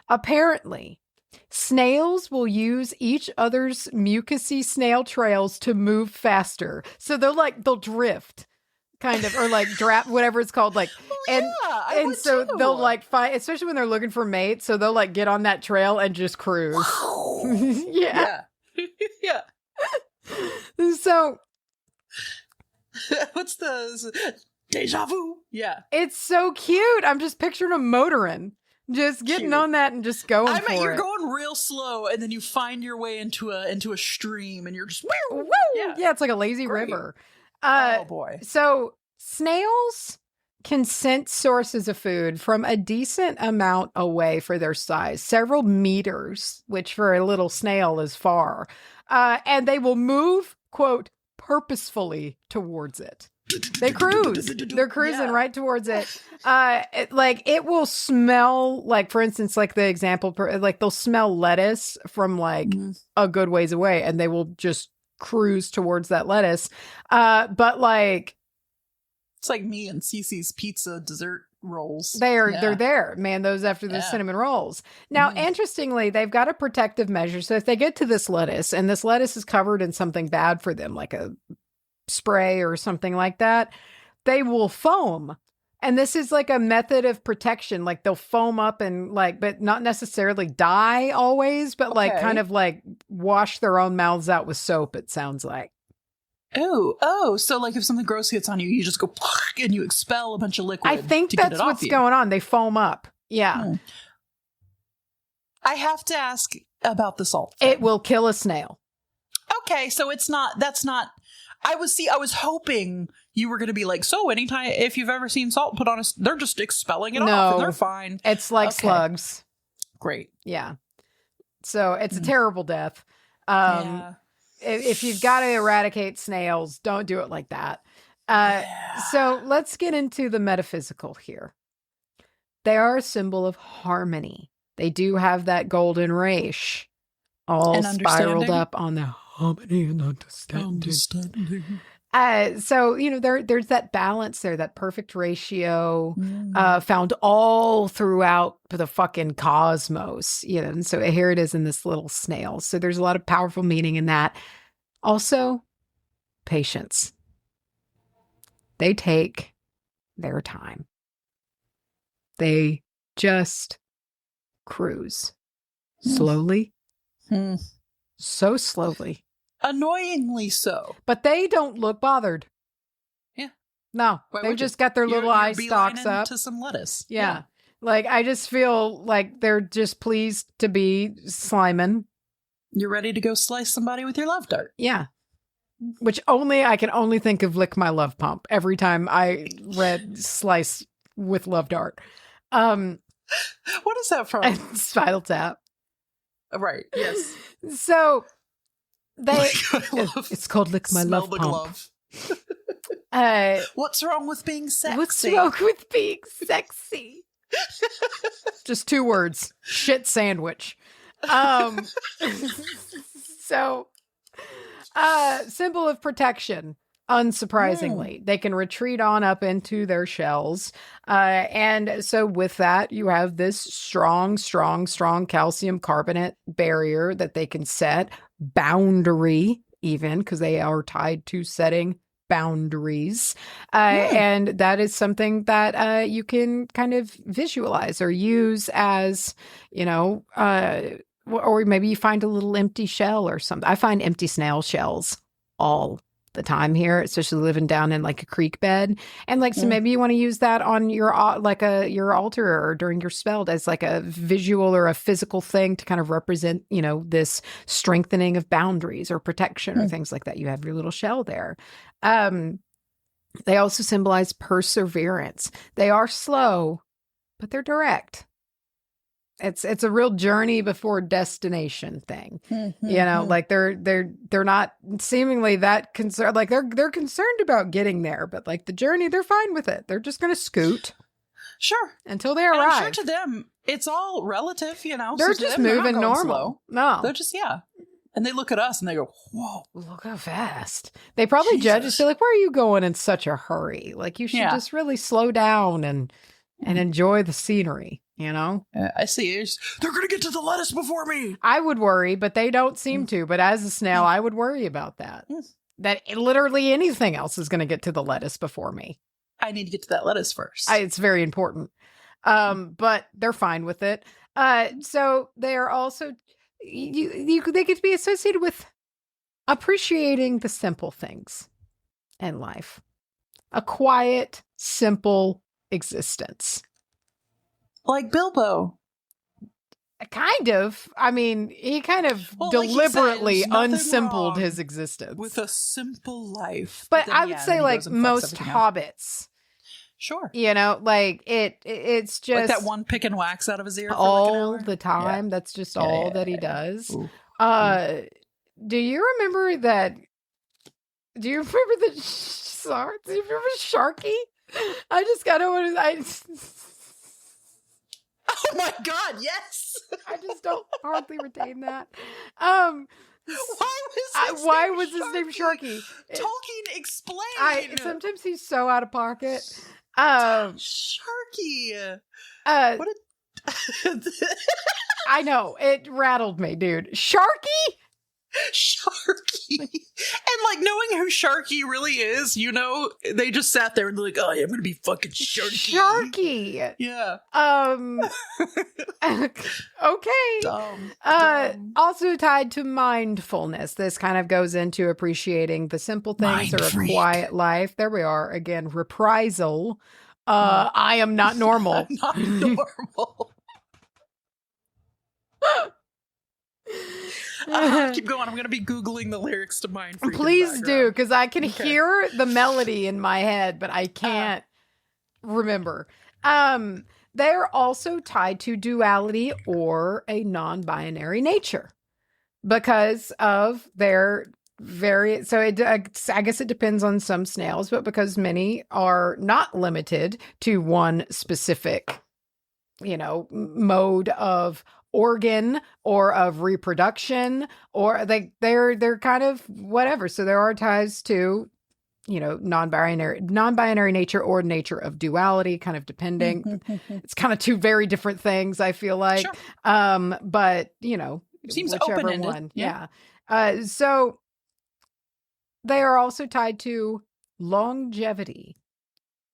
Apparently, snails will use each other's mucus-y snail trails to move faster. So they'll drift, kind of, or like draft, whatever it's called. Like, and so they'll like find, especially when they're looking for mates. So they'll like get on that trail and just cruise. Yeah. So what's the deja vu? Yeah. It's so cute. I'm just picturing them motoring. Just getting on that and just going for it. You're going real slow, and then you find your way into a stream, and you're just woo. Yeah, it's like a lazy river. Oh boy! So snails can sense sources of food from a decent amount away for their size, several meters, which for a little snail is far, and they will move, quote, purposefully towards it. They cruise. They're cruising right towards it. It will smell, like, for instance, like the example, like they'll smell lettuce from like a good ways away, and they will just cruise towards that lettuce. But like, it's like me and Cece's pizza dessert rolls. They're there, man. Those after the cinnamon rolls. Now, interestingly, they've got a protective measure. So if they get to this lettuce, and this lettuce is covered in something bad for them, like a spray or something like that, they will foam. And this is like a method of protection. Like they'll foam up and like, but not necessarily die always, but like kind of like wash their own mouths out with soap, it sounds like. Oh, so like if something gross hits on you, you just go and you expel a bunch of liquid. I think that's what's going on. They foam up. Yeah. I have to ask about the salt thing. It will kill a snail. Okay, so that's not I was hoping you were going to be like, so anytime, if you've ever seen salt put on they're just expelling it off and they're fine. It's like slugs. Great. Yeah. So it's a terrible death. If you've got to eradicate snails, don't do it like that. So let's get into the metaphysical here. They are a symbol of harmony. They do have that golden race all spiraled up on the harmony and understanding. So, there's that balance there, that perfect ratio found all throughout the fucking cosmos. And so here it is in this little snail. So there's a lot of powerful meaning in that. Also, patience. They take their time. They just cruise slowly. So slowly. Annoyingly so. But they don't look bothered. Yeah. No. They've just got their little eye stalks up. To some lettuce. Yeah. Like, I just feel like they're just pleased to be sliming. You're ready to go slice somebody with your love dart. Yeah. Which I can only think of lick my love pump every time I read slice with love dart. What is that from? Spinal Tap. Right. Yes. So it's called Lick My Love Pump. What's wrong with being sexy? What's wrong with being sexy? Just 2 words. Shit sandwich. So, symbol of protection. Unsurprisingly, they can retreat on up into their shells. And so with that, you have this strong calcium carbonate barrier that they can set, boundary even, because they are tied to setting boundaries. And that is something that you can kind of visualize or use as, or maybe you find a little empty shell or something. I find empty snail shells all the time here, especially living down in like a creek bed. And like, so maybe you want to use that on your your altar or during your spell as like a visual or a physical thing to kind of represent, this strengthening of boundaries or protection or things like that. You have your little shell there. They also symbolize perseverance. They are slow, but they're direct. It's a real journey before destination thing. Like they're not seemingly that concerned. Like they're concerned about getting there, but like the journey, they're fine with it. They're just going to scoot. Sure. Until they arrive. And I'm sure to them, it's all relative, They're just moving normal. Slow. No. They're just, And they look at us and they go, whoa. Look how fast. They probably judge us. They're like, where are you going in such a hurry? Like you should just really slow down and enjoy the scenery. I see. They're going to get to the lettuce before me. I would worry, but they don't seem to. But as a snail, I would worry about that. That literally anything else is going to get to the lettuce before me. I need to get to that lettuce first. It's very important. But they're fine with it. So they are also, they could be associated with appreciating the simple things in life. A quiet, simple existence. Like Bilbo. Kind of. I mean, he kind of deliberately unsimpled his existence. With a simple life. But I would say like most hobbits. Sure. It's just like that one pick and wax out of his ear all the time. That's just all that he does. Ooh. Do you remember that? Do you remember the Do you remember Sharky? I just gotta want to. Oh my God! Yes. I just don't hardly retain that. Why was his name Sharky? Tolkien explained. Sometimes he's so out of pocket. Sharky. What I know, it rattled me, dude. Sharky? Sharky. And like knowing who Sharky really is, they just sat there and they're like, oh, yeah, I'm gonna be fucking Sharky. Sharky. Yeah. Okay. Dumb. Also tied to mindfulness. This kind of goes into appreciating the simple things or a quiet life. There we are again. Reprisal. I am not normal. I'm not normal. Keep going. I'm going to be Googling the lyrics to Mind Freak. Please do, because I can hear the melody in my head, but I can't remember. They're also tied to duality or a non-binary nature because of their so I guess it depends on some snails, but because many are not limited to one specific, mode of organ or of reproduction, or they're kind of whatever. So there are ties to, non-binary nature or nature of duality, kind of depending. It's kind of 2 very different things, I feel like. Sure. But seems whichever open-ended. one. Yeah. So they are also tied to longevity.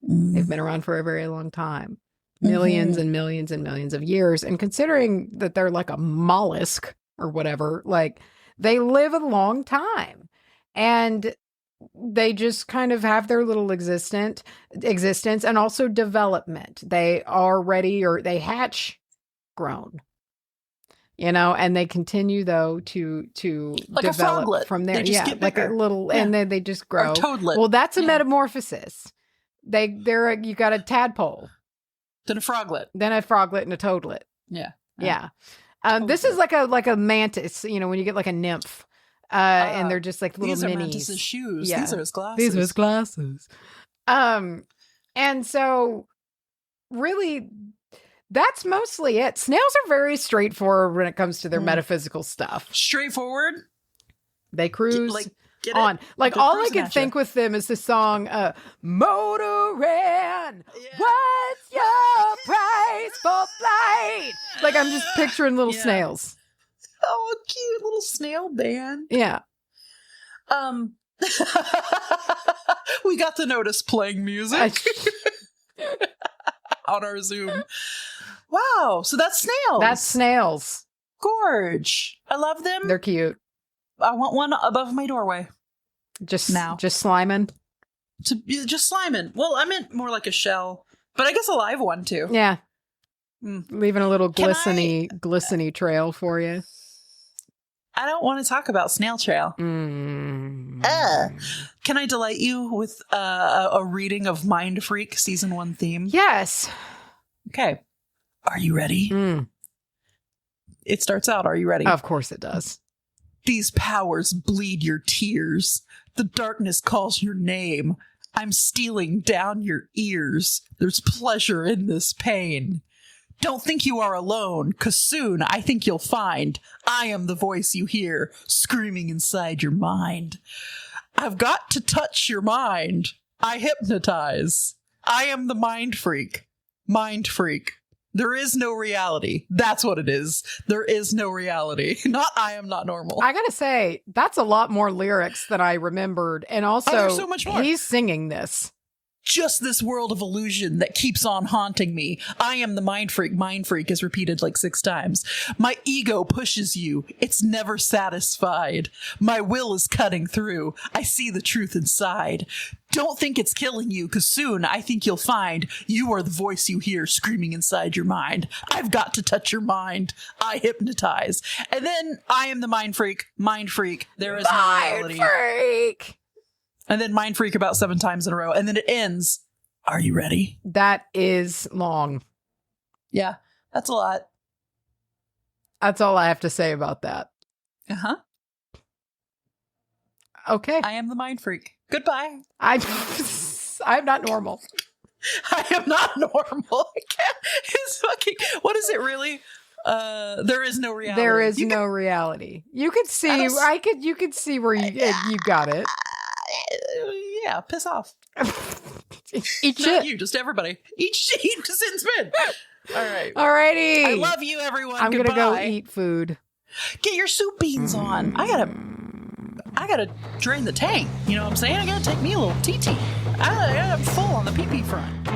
They've been around for a very long time. Millions and millions and millions of years. And considering that they're like a mollusk or whatever, like they live a long time. And they just kind of have their little existence and also development. They are ready or they hatch grown. And they continue though to like develop from there. Get like a little, and then they just grow. Or toadlet. Well, that's a metamorphosis. You got a tadpole. Then a froglet. Then a froglet and a toadlet. Yeah. Yeah. This is like a mantis, when you get like a nymph. And they're just like little minis. These are mantis's shoes. Yeah. These are his glasses. These are his glasses. And so really That's mostly it. Snails are very straightforward when it comes to their metaphysical stuff. Straightforward. They cruise Get on. it? Like, They're all I cruising can at ya. think with them is the song, Motorin. Yeah. What's your price for flight? Like, I'm just picturing little snails. Oh, cute little snail band. Yeah. We got the notice playing music on our Zoom. Wow. So that's snails. That's snails. Gorge. I love them. They're cute. I want one above my doorway. Just Now. Just sliming. Just sliming. Well, I meant more like a shell, but I guess a live one too. Yeah. Leaving a little Can glisteny trail for you. I don't want to talk about snail trail. Can I delight you with a reading of Mind Freak Season 1 theme? Yes. Okay. Are you ready? It starts out, are you ready? Of course it does. These powers bleed your tears. The darkness calls your name. I'm stealing down your ears. There's pleasure in this pain. Don't think you are alone, 'cause soon I think you'll find I am the voice you hear screaming inside your mind. I've got to touch your mind. I hypnotize. I am the mind freak. Mind freak. There is no reality. That's what it is. There is no reality. Not I am not normal. I gotta say, that's a lot more lyrics than I remembered. And also, there's so much more. He's singing this. Just this world of illusion that keeps on haunting me. I am the mind freak. Mind freak is repeated like 6 times. My ego pushes you. It's never satisfied. My will is cutting through. I see the truth inside. Don't think it's killing you, 'cause soon I think you'll find you are the voice you hear screaming inside your mind. I've got to touch your mind. I hypnotize. And then I am the mind freak. Mind freak. There is no reality. Mind freak. And then mind freak about 7 times in a row. And then it ends. Are you ready? That is long. Yeah, that's a lot. That's all I have to say about that. Uh-huh. Okay. I am the mind freak. Goodbye. I'm not normal. I am not normal. I can't. It's fucking. What is it really? There is no reality. There is no reality. You could see. You could see where you got it. Yeah, piss off. Eat Not shit. you, just everybody. Eat shit. Just in spin. All right. Alrighty. I love you, everyone. I'm Goodbye. gonna go eat food. Get your soup beans on. I gotta drain the tank. You know what I'm saying? I gotta take me a little TT. I'm full on the pee-pee front.